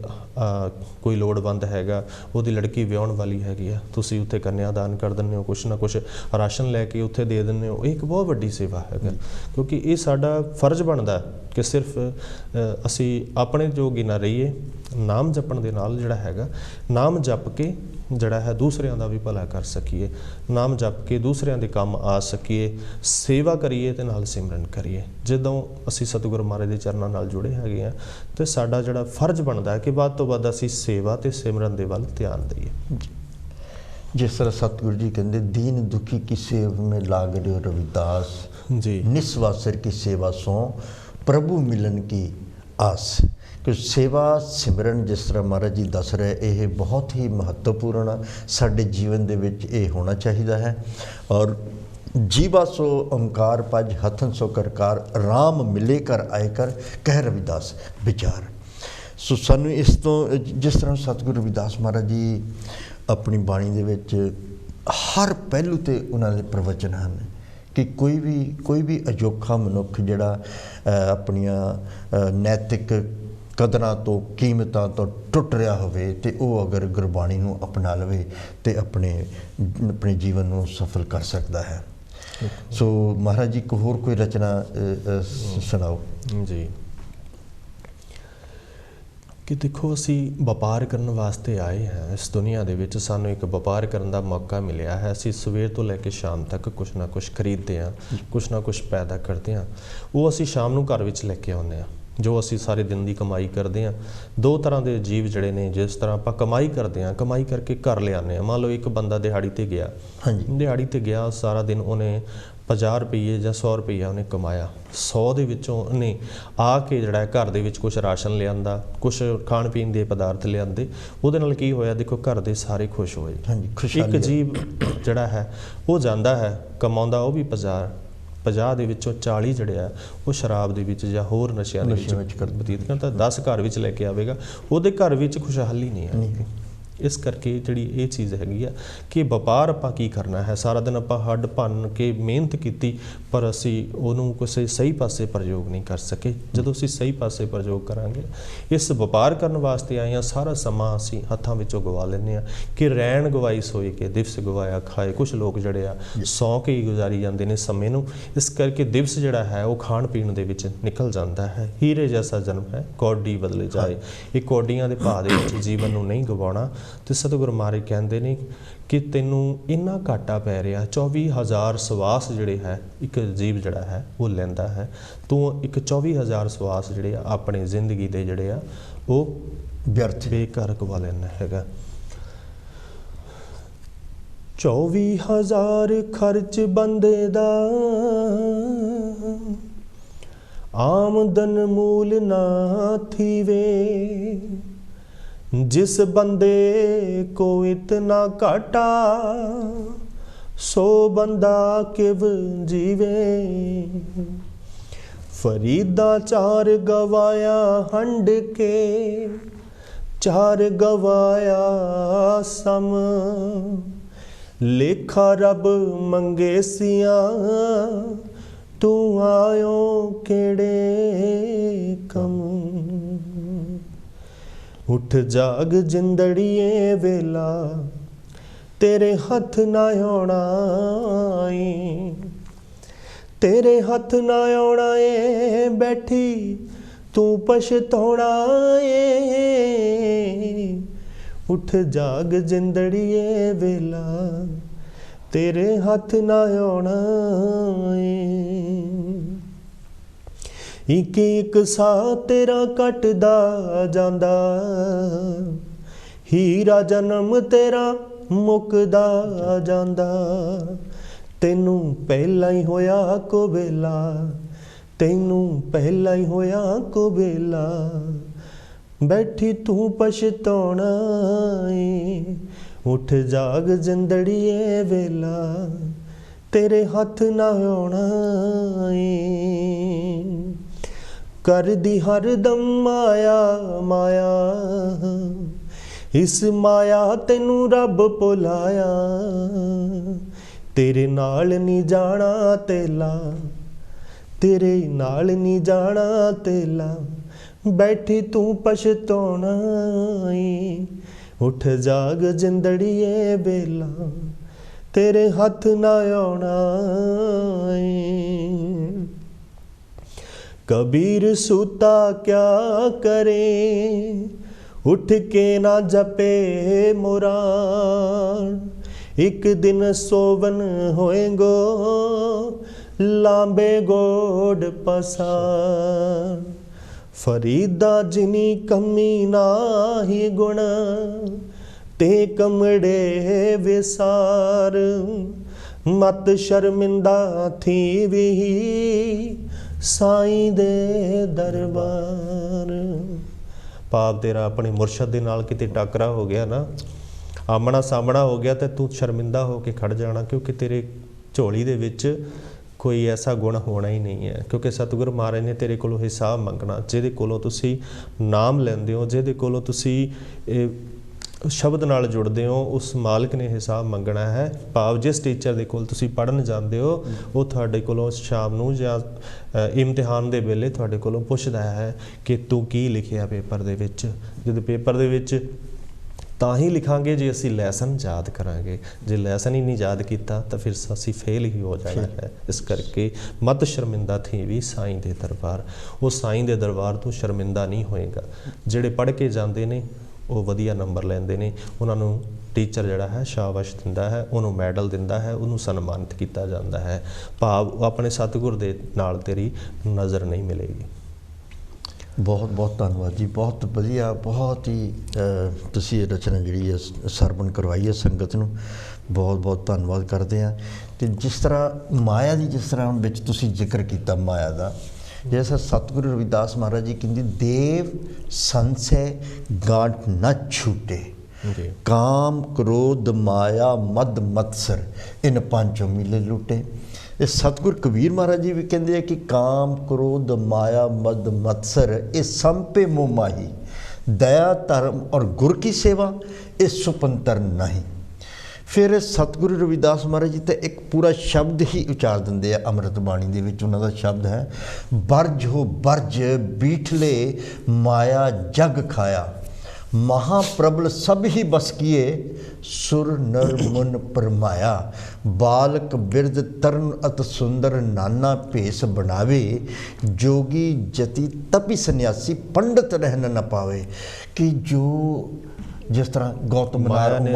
ਕੋਈ ਲੋੜਵੰਦ ਹੈਗਾ, ਉਹਦੀ ਲੜਕੀ ਵਿਆਹੁਣ ਵਾਲੀ ਹੈਗੀ ਆ, ਤੁਸੀਂ ਉੱਥੇ ਕੰਨਿਆਦਾਨ ਕਰ ਦਿੰਦੇ ਹੋ, ਕੁਛ ਨਾ ਕੁਛ ਰਾਸ਼ਨ ਲੈ ਕੇ ਉੱਥੇ ਦੇ ਦਿੰਦੇ ਹੋ। ਇਹ ਇੱਕ ਬਹੁਤ ਵੱਡੀ ਸੇਵਾ ਹੈਗਾ, ਕਿਉਂਕਿ ਇਹ ਸਾਡਾ ਫਰਜ਼ ਬਣਦਾ ਕਿ ਸਿਰਫ ਅਸੀਂ ਆਪਣੇ ਜੋਗੀ ਨਾ ਰਹੀਏ। ਨਾਮ ਜਪਣ ਦੇ ਨਾਲ ਜਿਹੜਾ ਹੈਗਾ, ਨਾਮ ਜਪ ਕੇ ਜਿਹੜਾ ਹੈ ਦੂਸਰਿਆਂ ਦਾ ਵੀ ਭਲਾ ਕਰ ਸਕੀਏ, ਨਾਮ ਜਪ ਕੇ ਦੂਸਰਿਆਂ ਦੇ ਕੰਮ ਆ ਸਕੀਏ, ਸੇਵਾ ਕਰੀਏ ਅਤੇ ਨਾਲ ਸਿਮਰਨ ਕਰੀਏ। ਜਦੋਂ ਅਸੀਂ ਸਤਿਗੁਰੂ ਮਹਾਰਾਜ ਦੇ ਚਰਨਾਂ ਨਾਲ ਜੁੜੇ ਹੈਗੇ ਹਾਂ ਅਤੇ ਸਾਡਾ ਜਿਹੜਾ ਫਰਜ਼ ਬਣਦਾ ਹੈ ਕਿ ਵੱਧ ਤੋਂ ਵੱਧ ਅਸੀਂ ਸੇਵਾ ਅਤੇ ਸਿਮਰਨ ਦੇ ਵੱਲ ਧਿਆਨ ਦਈਏ। ਜਿਸ ਤਰ੍ਹਾਂ ਸਤਿਗੁਰੂ ਜੀ ਕਹਿੰਦੇ, ਦੀਨ ਦੁਖੀ ਕੀ ਸੇਵ ਮੇਂ ਲਾਗ ਰਿਓ ਰਵਿਦਾਸ ਜੀ, ਨਿਸਵਾਸਰ ਕੀ ਸੇਵਾ ਸੋ ਪ੍ਰਭੂ ਮਿਲਣ ਕੀ ਆਸ। ਕਿ ਸੇਵਾ ਸਿਮਰਨ ਜਿਸ ਤਰ੍ਹਾਂ ਮਹਾਰਾਜ ਜੀ ਦੱਸ ਰਹੇ, ਇਹ ਬਹੁਤ ਹੀ ਮਹੱਤਵਪੂਰਨ ਆ। ਸਾਡੇ ਜੀਵਨ ਦੇ ਵਿੱਚ ਇਹ ਹੋਣਾ ਚਾਹੀਦਾ ਹੈ। ਔਰ ਜੀਵਾ ਸੋ ਓਂਕਾਰ ਭਜ ਹਥਨ ਸੋ ਕਰਕਾਰ, ਰਾਮ ਮਿਲੇ ਕਰ ਆਏ ਕਰ ਕਹਿ ਰਵਿਦਾਸ ਵਿਚਾਰ। ਸੋ ਸਾਨੂੰ ਇਸ ਤੋਂ, ਜਿਸ ਤਰ੍ਹਾਂ ਸਤਿਗੁਰੂ ਰਵਿਦਾਸ ਮਹਾਰਾਜ ਜੀ ਆਪਣੀ ਬਾਣੀ ਦੇ ਵਿੱਚ ਹਰ ਪਹਿਲੂ 'ਤੇ ਉਹਨਾਂ ਦੇ ਪ੍ਰਵਚਨ ਹਨ ਕਿ ਕੋਈ ਵੀ ਅਜੋਖਾ ਮਨੁੱਖ ਜਿਹੜਾ ਆਪਣੀਆਂ ਨੈਤਿਕ ਕਦਰਾਂ ਤੋਂ, ਕੀਮਤਾਂ ਤੋਂ ਟੁੱਟ ਰਿਹਾ ਹੋਵੇ ਅਤੇ ਉਹ ਅਗਰ ਗੁਰਬਾਣੀ ਨੂੰ ਅਪਣਾ ਲਵੇ ਅਤੇ ਆਪਣੇ ਜੀਵਨ ਨੂੰ ਸਫਲ ਕਰ ਸਕਦਾ ਹੈ। ਸੋ ਮਹਾਰਾਜ ਜੀ ਹੋਰ ਕੋਈ ਰਚਨਾ ਸੁਣਾਓ ਜੀ। ਕਿ ਦੇਖੋ, ਅਸੀਂ ਵਪਾਰ ਕਰਨ ਵਾਸਤੇ ਆਏ ਹਾਂ ਇਸ ਦੁਨੀਆ ਦੇ ਵਿੱਚ। ਸਾਨੂੰ ਇੱਕ ਵਪਾਰ ਕਰਨ ਦਾ ਮੌਕਾ ਮਿਲਿਆ ਹੈ। ਅਸੀਂ ਸਵੇਰ ਤੋਂ ਲੈ ਕੇ ਸ਼ਾਮ ਤੱਕ ਕੁਛ ਨਾ ਕੁਛ ਖਰੀਦਦੇ ਹਾਂ, ਕੁਛ ਨਾ ਕੁਛ ਪੈਦਾ ਕਰਦੇ ਹਾਂ। ਉਹ ਅਸੀਂ ਸ਼ਾਮ ਨੂੰ ਘਰ ਵਿੱਚ ਲੈ ਕੇ ਆਉਂਦੇ ਹਾਂ। ਜੋ ਅਸੀਂ ਸਾਰੇ ਦਿਨ ਦੀ ਕਮਾਈ ਕਰਦੇ ਹਾਂ, ਦੋ ਤਰ੍ਹਾਂ ਦੇ ਜੀਵ ਜਿਹੜੇ ਨੇ, ਜਿਸ ਤਰ੍ਹਾਂ ਆਪਾਂ ਕਮਾਈ ਕਰਦੇ ਹਾਂ, ਕਮਾਈ ਕਰਕੇ ਘਰ ਲਿਆਉਂਦੇ ਹਾਂ। ਮੰਨ ਲਓ ਇੱਕ ਬੰਦਾ ਦਿਹਾੜੀ 'ਤੇ ਗਿਆ, ਦਿਹਾੜੀ 'ਤੇ ਗਿਆ, ਸਾਰਾ ਦਿਨ ਉਹਨੇ 50 ਰੁਪਈਏ ਜਾਂ 100 ਰੁਪਈਆ ਉਹਨੇ ਕਮਾਇਆ। 100 ਦੇ ਵਿੱਚੋਂ ਉਹਨੇ ਆ ਕੇ ਜਿਹੜਾ ਘਰ ਦੇ ਵਿੱਚ ਕੁਛ ਰਾਸ਼ਨ ਲਿਆਂਦਾ, ਕੁਛ ਖਾਣ ਪੀਣ ਦੇ ਪਦਾਰਥ ਲਿਆਂਦੇ। ਉਹਦੇ ਨਾਲ ਕੀ ਹੋਇਆ? ਦੇਖੋ, ਘਰ ਦੇ ਸਾਰੇ ਖੁਸ਼ ਹੋਏ। ਇੱਕ ਜੀਵ ਜਿਹੜਾ ਹੈ ਉਹ ਜਾਂਦਾ ਹੈ, ਕਮਾਉਂਦਾ ਉਹ ਵੀ 50 ਦੇ ਵਿੱਚੋਂ 40 ਜਿਹੜੇ ਆ ਉਹ ਸ਼ਰਾਬ ਦੇ ਵਿੱਚ ਜਾਂ ਹੋਰ ਨਸ਼ਿਆਂ ਦੇ ਵਿੱਚ ਬਤੀਤ ਕਰਦਾ। 10 ਘਰ ਵਿੱਚ ਲੈ ਕੇ ਆਵੇਗਾ, ਉਹਦੇ ਘਰ ਵਿੱਚ ਖੁਸ਼ਹਾਲੀ ਨਹੀਂ ਆਵੇਗੀ। ਇਸ ਕਰਕੇ ਜਿਹੜੀ ਇਹ ਚੀਜ਼ ਹੈਗੀ ਆ ਕਿ ਵਪਾਰ ਆਪਾਂ ਕੀ ਕਰਨਾ ਹੈ। ਸਾਰਾ ਦਿਨ ਆਪਾਂ ਹੱਡ ਭੰਨ ਕੇ ਮਿਹਨਤ ਕੀਤੀ, ਪਰ ਅਸੀਂ ਉਹਨੂੰ ਕਿਸੇ ਸਹੀ ਪਾਸੇ ਪ੍ਰਯੋਗ ਨਹੀਂ ਕਰ ਸਕੇ। ਜਦੋਂ ਅਸੀਂ ਸਹੀ ਪਾਸੇ ਪ੍ਰਯੋਗ ਕਰਾਂਗੇ, ਇਸ ਵਪਾਰ ਕਰਨ ਵਾਸਤੇ ਆਏ ਹਾਂ, ਸਾਰਾ ਸਮਾਂ ਅਸੀਂ ਹੱਥਾਂ ਵਿੱਚੋਂ ਗਵਾ ਲੈਂਦੇ ਹਾਂ। ਕਿ ਰੈਣ ਗਵਾਈ ਸੋਈ ਕੇ ਦਿਵਸ ਗਵਾਇਆ ਖਾਏ। ਕੁਛ ਲੋਕ ਜਿਹੜੇ ਆ ਸੌਂ ਕੇ ਹੀ ਗੁਜ਼ਾਰੀ ਜਾਂਦੇ ਨੇ ਸਮੇਂ ਨੂੰ। ਇਸ ਕਰਕੇ ਦਿਵਸ ਜਿਹੜਾ ਹੈ ਉਹ ਖਾਣ ਪੀਣ ਦੇ ਵਿੱਚ ਨਿਕਲ ਜਾਂਦਾ ਹੈ। ਹੀਰੇ ਜੈਸਾ ਜਨਮ ਹੈ ਕੌਡੀ ਬਦਲੇ ਜਾਏ। ਇਹ ਕੌਡੀਆਂ ਦੇ ਭਾਅ ਦੇ ਵਿੱਚ ਜੀਵਨ ਨੂੰ ਨਹੀਂ ਗਵਾਉਣਾ। ਅਤੇ ਸਤਿਗੁਰੂ ਮਹਾਰਾਜ ਕਹਿੰਦੇ ਨੇ ਕਿ ਤੈਨੂੰ ਇੰਨਾ ਘਾਟਾ ਪੈ ਰਿਹਾ, 24,000 ਸਵਾਸ ਜਿਹੜੇ ਹੈ ਇੱਕ ਜੀਵ ਜਿਹੜਾ ਹੈ ਉਹ ਲੈਂਦਾ ਹੈ। ਤੂੰ ਇੱਕ 24,000 ਸਵਾਸ ਜਿਹੜੇ ਆ ਆਪਣੀ ਜ਼ਿੰਦਗੀ ਦੇ ਜਿਹੜੇ ਆ ਉਹ ਵਿਅਰਥ ਬੇਕਾਰ ਗਵਾ ਲੈਣਾ ਹੈਗਾ। 24,000 ਖਰਚ ਬੰਦੇ ਦਾ, ਆਮਦਨ ਮੂਲ ਨਾ ਥੀਵੇ। जिस बंदे को इतना घाटा सो बंदा किव जीवे। फरीदा 4 गवाया हंड के, 4 गवाया सम। लेखा रब मंगे सिया, तू आयो केड़े कम। उठ जाग जिंदड़िए वेला, तेरे हथ ना आउणा ए, तेरे हथ ना आउणा ए। बैठी तू पछताउणा ए। उठ जाग जिंदड़िए वेला, तेरे हथ ना आउणा ए। एक सा तेरा कटदा जांदा, हीरा जन्म तेरा मुकदा जांदा। तैनू पहला ही होया को वेला, तैनू पहला ही होया को वेला। बैठी तू पछताउणा ए। उठ जाग जिंदड़िए वेला, तेरे हथ ना आउणा ए। कर दी हरदम माया माया, इस माया तैनू रब भुलाया। तेरे नाल नी जाना तेला, तेरे नाल नी जाना तेला। बैठी तू पछताउणा ए। उठ जाग जिंदड़िए वेला, तेरे हथ ना आउणा ए। कबीर सूता क्या करे, उठ के ना जपे मुरान। एक दिन सोवन होएगो, लांबे गोड पसान। फरीदा जिनी कमी नाही गुण, ते कमड़े विसार। मत शर्मिंदा थी भी, साईं दे दरबार। भाव तेरा अपने मुरशद दे नाल किते टकरा हो गया ना, आमना सामना हो गया, तो तू शर्मिंदा हो के खड़ जाना, क्योंकि तेरे झोली दे विच कोई ऐसा गुण होना ही नहीं है। क्योंकि सतगुरु महाराज ने तेरे कोलों हिसाब मंगना। जिहदे कोलों तुसी नाम लैंदे हो, जिहदे कोलों तुसी शब्द नाल जुड़ते हो, उस मालिक ने हिसाब मंगना है। भाव जिस टीचर दे कोल तुसी पढ़न जाते हो, वो तुहाडे कोलों शाम नूं जां इम्तिहान दे वेले तुहाडे कोलों पुछदा है कि तू की लिखिया पेपर दे विच। जद पेपर दे विच तां ही लिखांगे जे असी लैसन याद करांगे। जे लैसन ही नहीं याद किया तो फिर असी फेल ही हो जाना है। इस करके मत शर्मिंदा थी भी साईं दे दरबार। वो साईं दे दरबार तो शर्मिंदा नहीं होएगा। जिहड़े पढ़ के जाते हैं वो वधिया नंबर लैंदे ने, उन्होंने टीचर जिहड़ा है शाबाश दिंदा है, उन्होंने मैडल दिंदा है, उन्होंने सन्मानित किया जाता है। भाव अपने सतगुर दे नाल तेरी नज़र नहीं मिलेगी। बहुत बहुत धन्यवाद जी, बहुत वधिया, बहुत ही तुसीं रचना जिहड़ी सरवण करवाई है संगत नूं, बहुत बहुत धन्यवाद करते हैं। तो जिस तरह माया की जिस तरह विच तुसीं जिक्र किया माया का, जैसा सतगुरु रविदास महाराज जी कहते देव संशय गांठ न छूटे, काम क्रोध माया मद मत्सर इन पांचों मिले लूटे। ये सतगुर कबीर महाराज जी भी कहते हैं कि काम क्रोध माया मद मत्सर ये संपे मोह माही, दया धर्म और गुर की सेवा ये सुपंतर नहीं। फिर सतगुरु रविदास महाराज जी तो एक पूरा शब्द ही उचार देंगे अमृत बाणी दे विच। उन्हां दा शब्द है बरज हो बरज बीठले माया जग खाया, महाप्रबल सब ही बस किए सुर नर मुन परमाया। बालक बिरद तरन अत सुंदर नाना भेस बनावे, जोगी जति तपि सन्यासी पंडित रहन न पावे। कि जो जिस तरह गौतम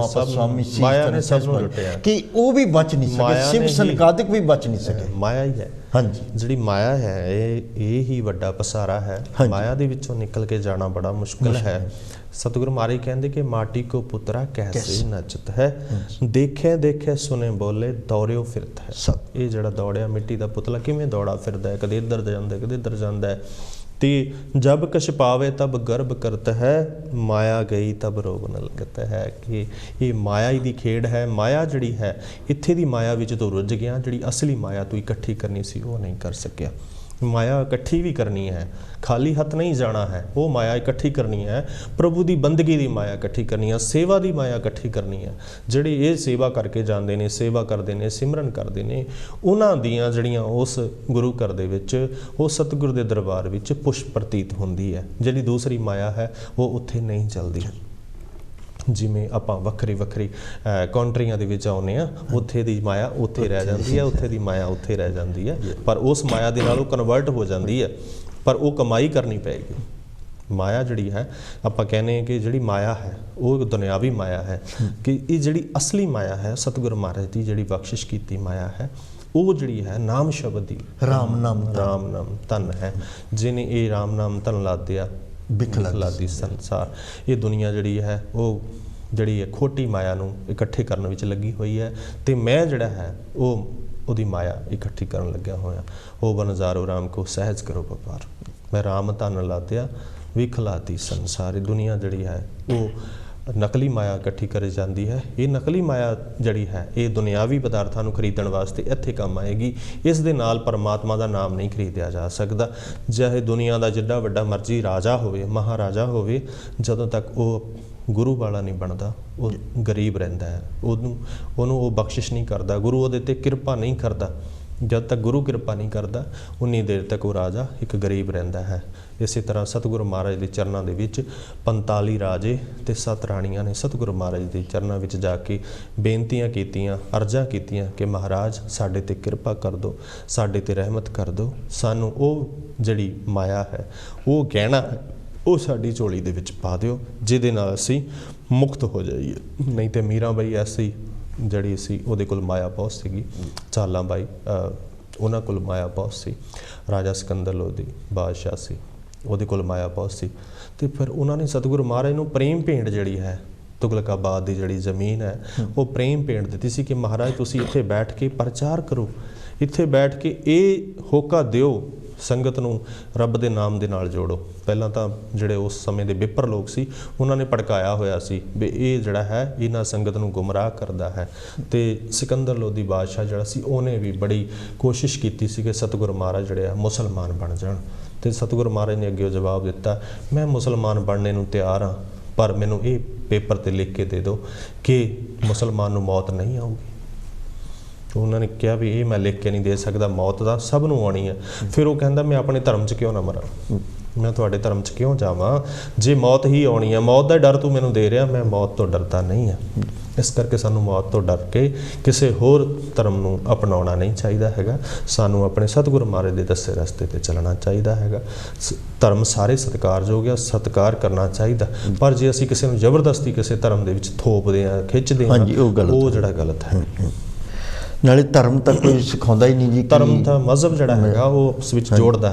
स्वामी माया ने सब लुटिया कि वो भी बच नहीं सके, शिव सनकादिक भी बच नहीं सके। माया ही है। हाँ जी, जिहड़ी माया है ये ही वड्डा पसारा है। माया दे विचों निकल के जाना बड़ा मुश्किल है। ਸਤਿਗੁਰੂ ਮਹਾਰਾਜ ਕਹਿੰਦੇ ਕਿ ਮਾਟੀ ਕੋ ਪੁੱਤਰਾ ਕੈਸੇ ਨਚਤ ਹੈ, ਦੇਖੇ ਦੇਖੇ ਸੁਨੇ ਬੋਲੇ ਦੌੜਿਓ ਫਿਰਤ ਹੈ। ਇਹ ਜਿਹੜਾ ਦੌੜਿਆ ਮਿੱਟੀ ਦਾ ਪੁਤਲਾ ਕਿਵੇਂ ਦੌੜਾ ਫਿਰਦਾ ਹੈ, ਕਦੇ ਇੱਧਰ ਜਾਂਦਾ ਕਦੇ ਇੱਧਰ ਜਾਂਦਾ ਹੈ। ਤੇ ਜਬ ਕਛ ਪਾਵੇ ਤਬ ਗਰਭ ਕਰਤ ਹੈ, ਮਾਇਆ ਗਈ ਤਬ ਰੋਗ ਨ ਲੱਗਤ ਹੈ। ਕਿ ਇਹ ਮਾਇਆ ਦੀ ਖੇਡ ਹੈ। ਮਾਇਆ ਜਿਹੜੀ ਹੈ, ਇੱਥੇ ਦੀ ਮਾਇਆ ਵਿੱਚ ਤੂੰ ਰੁੱਝ ਗਿਆ, ਜਿਹੜੀ ਅਸਲੀ ਮਾਇਆ ਤੂੰ ਇਕੱਠੀ ਕਰਨੀ ਸੀ ਉਹ ਨਹੀਂ ਕਰ ਸਕਿਆ। ਮਾਇਆ ਇਕੱਠੀ ਵੀ ਕਰਨੀ ਹੈ, ਖਾਲੀ ਹੱਥ ਨਹੀਂ ਜਾਣਾ ਹੈ। ਉਹ ਮਾਇਆ ਇਕੱਠੀ ਕਰਨੀ ਹੈ, ਪ੍ਰਭੂ ਦੀ ਬੰਦਗੀ ਦੀ ਮਾਇਆ ਇਕੱਠੀ ਕਰਨੀ ਹੈ, ਸੇਵਾ ਦੀ ਮਾਇਆ ਇਕੱਠੀ ਕਰਨੀ ਹੈ। ਜਿਹੜੇ ਇਹ ਸੇਵਾ ਕਰਕੇ ਜਾਂਦੇ ਨੇ, ਸੇਵਾ ਕਰਦੇ ਨੇ, ਸਿਮਰਨ ਕਰਦੇ ਨੇ, ਉਹਨਾਂ ਦੀਆਂ ਜਿਹੜੀਆਂ ਉਸ ਗੁਰੂ ਘਰ ਦੇ ਵਿੱਚ, ਉਹ ਸਤਿਗੁਰੂ ਦੇ ਦਰਬਾਰ ਵਿੱਚ ਪੁਸ਼ਪ ਪ੍ਰਤੀਤ ਹੁੰਦੀ ਹੈ। ਜਿਹੜੀ ਦੂਸਰੀ ਮਾਇਆ ਹੈ ਉਹ ਉੱਥੇ ਨਹੀਂ ਚੱਲਦੀ। ਜਿਵੇਂ ਆਪਾਂ ਵੱਖਰੀ ਵੱਖਰੀ ਕੰਟਰੀਆਂ ਦੇ ਵਿੱਚ ਆਉਂਦੇ ਹਾਂ, ਉੱਥੇ ਦੀ ਮਾਇਆ ਉੱਥੇ ਰਹਿ ਜਾਂਦੀ ਹੈ, ਉੱਥੇ ਦੀ ਮਾਇਆ ਉੱਥੇ ਰਹਿ ਜਾਂਦੀ ਹੈ, ਪਰ ਉਸ ਮਾਇਆ ਦੇ ਨਾਲ ਉਹ ਕਨਵਰਟ ਹੋ ਜਾਂਦੀ ਹੈ, ਪਰ ਉਹ ਕਮਾਈ ਕਰਨੀ ਪਏਗੀ। ਮਾਇਆ ਜਿਹੜੀ ਹੈ, ਆਪਾਂ ਕਹਿੰਦੇ ਹਾਂ ਕਿ ਜਿਹੜੀ ਮਾਇਆ ਹੈ ਉਹ ਦੁਨਿਆਵੀ ਮਾਇਆ ਹੈ, ਕਿ ਇਹ ਜਿਹੜੀ ਅਸਲੀ ਮਾਇਆ ਹੈ, ਸਤਿਗੁਰੂ ਮਹਾਰਾਜ ਦੀ ਜਿਹੜੀ ਬਖਸ਼ਿਸ਼ ਕੀਤੀ ਮਾਇਆ ਹੈ, ਉਹ ਜਿਹੜੀ ਹੈ ਨਾਮ ਸ਼ਬਦ ਦੀ, ਰਾਮ ਨਾਮ ਧਨ ਹੈ। ਜਿਹਨੇ ਇਹ ਰਾਮ ਨਾਮ ਧਨ ਲਾਦਿਆ ਬਿਖਲਾਦੀ ਸੰਸਾਰ। ਇਹ ਦੁਨੀਆ ਜਿਹੜੀ ਹੈ ਉਹ ਜਿਹੜੀ ਹੈ ਖੋਟੀ ਮਾਇਆ ਨੂੰ ਇਕੱਠੇ ਕਰਨ ਵਿੱਚ ਲੱਗੀ ਹੋਈ ਹੈ, ਤੇ ਮੈਂ ਜਿਹੜਾ ਹੈ ਉਹ ਉਹਦੀ ਮਾਇਆ ਇਕੱਠੀ ਕਰਨ ਲੱਗਿਆ ਹੋਇਆ। ਉਹ ਬਨਜ਼ਾਰੋ ਰਾਮ ਕੋ ਸਹਿਜ ਕਰੋ ਵਪਾਰ, ਮੈਂ ਰਾਮ ਧਨ ਲਾਦਿਆ ਵਿਖਲਾਦੀ ਸੰਸਾਰ। ਦੁਨੀਆ ਜਿਹੜੀ ਹੈ ਉਹ ਨਕਲੀ ਮਾਇਆ ਇਕੱਠੀ ਕਰੀ ਜਾਂਦੀ ਹੈ। ਇਹ ਨਕਲੀ ਮਾਇਆ ਜਿਹੜੀ ਹੈ ਇਹ ਦੁਨਿਆਵੀ ਪਦਾਰਥਾਂ ਨੂੰ ਖਰੀਦਣ ਵਾਸਤੇ ਇੱਥੇ ਕੰਮ ਆਏਗੀ। ਇਸ ਦੇ ਨਾਲ ਪਰਮਾਤਮਾ ਦਾ ਨਾਮ ਨਹੀਂ ਖਰੀਦਿਆ ਜਾ ਸਕਦਾ। ਚਾਹੇ ਦੁਨੀਆ ਦਾ ਜਿੱਡਾ ਵੱਡਾ ਮਰਜ਼ੀ ਰਾਜਾ ਹੋਵੇ, ਮਹਾਰਾਜਾ ਹੋਵੇ, ਜਦੋਂ ਤੱਕ ਉਹ ਗੁਰੂ ਵਾਲਾ ਨਹੀਂ ਬਣਦਾ, ਉਹ ਗਰੀਬ ਰਹਿੰਦਾ ਹੈ। ਉਹਨੂੰ ਉਹ ਬਖਸ਼ਿਸ਼ ਨਹੀਂ ਕਰਦਾ, ਗੁਰੂ ਉਹਦੇ 'ਤੇ ਕਿਰਪਾ ਨਹੀਂ ਕਰਦਾ। ਜਦ ਤੱਕ ਗੁਰੂ ਕਿਰਪਾ ਨਹੀਂ ਕਰਦਾ, ਉਨੀ ਦੇਰ ਤੱਕ ਉਹ ਰਾਜਾ ਇੱਕ ਗਰੀਬ ਰਹਿੰਦਾ ਹੈ। ਇਸੇ ਤਰ੍ਹਾਂ ਸਤਿਗੁਰੂ ਮਹਾਰਾਜ ਦੇ ਚਰਨਾਂ ਦੇ ਵਿੱਚ 45 ਰਾਜੇ ਅਤੇ 7 ਰਾਣੀਆਂ ਨੇ ਸਤਿਗੁਰੂ ਮਹਾਰਾਜ ਦੇ ਚਰਨਾਂ ਵਿੱਚ ਜਾ ਕੇ ਬੇਨਤੀਆਂ ਕੀਤੀਆਂ, ਅਰਜ਼ਾਂ ਕੀਤੀਆਂ ਕਿ ਮਹਾਰਾਜ ਸਾਡੇ 'ਤੇ ਕਿਰਪਾ ਕਰ ਦਿਓ, ਸਾਡੇ 'ਤੇ ਰਹਿਮਤ ਕਰ ਦਿਓ, ਸਾਨੂੰ ਉਹ ਜਿਹੜੀ ਮਾਇਆ ਹੈ, ਉਹ ਗਹਿਣਾ ਹੈ, ਉਹ ਸਾਡੀ ਝੋਲੀ ਦੇ ਵਿੱਚ ਪਾ ਦਿਓ, ਜਿਹਦੇ ਨਾਲ ਅਸੀਂ ਮੁਕਤ ਹੋ ਜਾਈਏ। ਨਹੀਂ ਤਾਂ ਮੀਰਾ ਬਾਈ ਐਸੀ ਜਿਹੜੀ ਸੀ, ਉਹਦੇ ਕੋਲ ਮਾਇਆ ਬਹੁਤ ਸੀਗੀ, ਚਾਲਾਂ ਬਾਈ ਉਹਨਾਂ ਕੋਲ ਮਾਇਆ ਬਹੁਤ ਸੀ, ਰਾਜਾ ਸਿਕੰਦਰ ਲੋਧੀ ਬਾਦਸ਼ਾਹ ਸੀ, ਉਹਦੇ ਕੋਲ ਮਾਇਆ ਬਹੁਤ ਸੀ। ਅਤੇ ਫਿਰ ਉਹਨਾਂ ਨੇ ਸਤਿਗੁਰੂ ਮਹਾਰਾਜ ਨੂੰ ਪ੍ਰੇਮ ਭੇਂਟ ਜਿਹੜੀ ਹੈ, ਤੁਗਲਕਾਬਾਦ ਦੀ ਜਿਹੜੀ ਜ਼ਮੀਨ ਹੈ, ਉਹ ਪ੍ਰੇਮ ਭੇਂਟ ਦਿੱਤੀ ਸੀ ਕਿ ਮਹਾਰਾਜ ਤੁਸੀਂ ਇੱਥੇ ਬੈਠ ਕੇ ਪ੍ਰਚਾਰ ਕਰੋ, ਇੱਥੇ ਬੈਠ ਕੇ ਇਹ ਹੋਕਾ ਦਿਓ ਸੰਗਤ ਨੂੰ, ਰੱਬ ਦੇ ਨਾਮ ਦੇ ਨਾਲ ਜੋੜੋ। ਪਹਿਲਾਂ ਤਾਂ ਜਿਹੜੇ ਉਸ ਸਮੇਂ ਦੇ ਵਿਪਰ ਲੋਕ ਸੀ, ਉਹਨਾਂ ਨੇ ਭੜਕਾਇਆ ਹੋਇਆ ਸੀ ਵੀ ਇਹ ਜਿਹੜਾ ਹੈ ਇਹਨਾਂ ਸੰਗਤ ਨੂੰ ਗੁੰਮਰਾਹ ਕਰਦਾ ਹੈ। ਅਤੇ ਸਿਕੰਦਰ ਲੋਧੀ ਬਾਦਸ਼ਾਹ ਜਿਹੜਾ ਸੀ, ਉਹਨੇ ਵੀ ਬੜੀ ਕੋਸ਼ਿਸ਼ ਕੀਤੀ ਸੀ ਕਿ ਸਤਿਗੁਰੂ ਮਹਾਰਾਜ ਜਿਹੜੇ ਆ ਮੁਸਲਮਾਨ ਬਣ ਜਾਣ। ਅਤੇ ਸਤਿਗੁਰੂ ਮਹਾਰਾਜ ਨੇ ਅੱਗੇ ਜਵਾਬ ਦਿੱਤਾ, ਮੈਂ ਮੁਸਲਮਾਨ ਬਣਨੇ ਨੂੰ ਤਿਆਰ ਹਾਂ, ਪਰ ਮੈਨੂੰ ਇਹ ਪੇਪਰ 'ਤੇ ਲਿਖ ਕੇ ਦੇ ਦਿਓ ਕਿ ਮੁਸਲਮਾਨ ਨੂੰ ਮੌਤ ਨਹੀਂ ਆਊਗੀ। ਉਹਨਾਂ ਨੇ ਕਿਹਾ ਵੀ ਇਹ ਮੈਂ ਲਿਖ ਕੇ ਨਹੀਂ ਦੇ ਸਕਦਾ, ਮੌਤ ਦਾ ਸਭ ਨੂੰ ਆਉਣੀ ਹੈ। ਫਿਰ ਉਹ ਕਹਿੰਦਾ ਮੈਂ ਆਪਣੇ ਧਰਮ 'ਚ ਕਿਉਂ ਨਾ ਮਰਾਂ, ਮੈਂ ਤੁਹਾਡੇ ਧਰਮ 'ਚ ਕਿਉਂ ਜਾਵਾਂ, ਜੇ ਮੌਤ ਹੀ ਆਉਣੀ ਹੈ, ਮੌਤ ਦਾ ਡਰ ਤੂੰ ਮੈਨੂੰ ਦੇ ਰਿਹਾ, ਮੈਂ ਮੌਤ ਤੋਂ ਡਰਦਾ ਨਹੀਂ ਹਾਂ। ਇਸ ਕਰਕੇ ਸਾਨੂੰ ਮੌਤ ਤੋਂ ਡਰ ਕੇ ਕਿਸੇ ਹੋਰ ਧਰਮ ਨੂੰ ਅਪਣਾਉਣਾ ਨਹੀਂ ਚਾਹੀਦਾ ਹੈਗਾ। ਸਾਨੂੰ ਆਪਣੇ ਸਤਿਗੁਰੂ ਮਹਾਰਾਜ ਦੇ ਦੱਸੇ ਰਸਤੇ 'ਤੇ ਚੱਲਣਾ ਚਾਹੀਦਾ ਹੈਗਾ। ਧਰਮ ਸਾਰੇ ਸਤਿਕਾਰਯੋਗ ਆ, ਸਤਿਕਾਰ ਕਰਨਾ ਚਾਹੀਦਾ, ਪਰ ਜੇ ਅਸੀਂ ਕਿਸੇ ਨੂੰ ਜ਼ਬਰਦਸਤੀ ਕਿਸੇ ਧਰਮ ਦੇ ਵਿੱਚ ਥੋਪਦੇ ਹਾਂ, ਖਿੱਚਦੇ ਹਾਂ, ਉਹ ਜਿਹੜਾ ਗਲਤ ਹੈ। ਨਾਲੇ ਧਰਮ ਤਾਂ ਕੋਈ ਸਿਖਾਉਂਦਾ ਹੀ ਨਹੀਂ ਜੀ। ਧਰਮ ਤਾਂ ਮਜ਼ਹਬ ਜਿਹੜਾ ਹੈਗਾ ਉਹ ਉਸ ਵਿੱਚ ਜੋੜਦਾ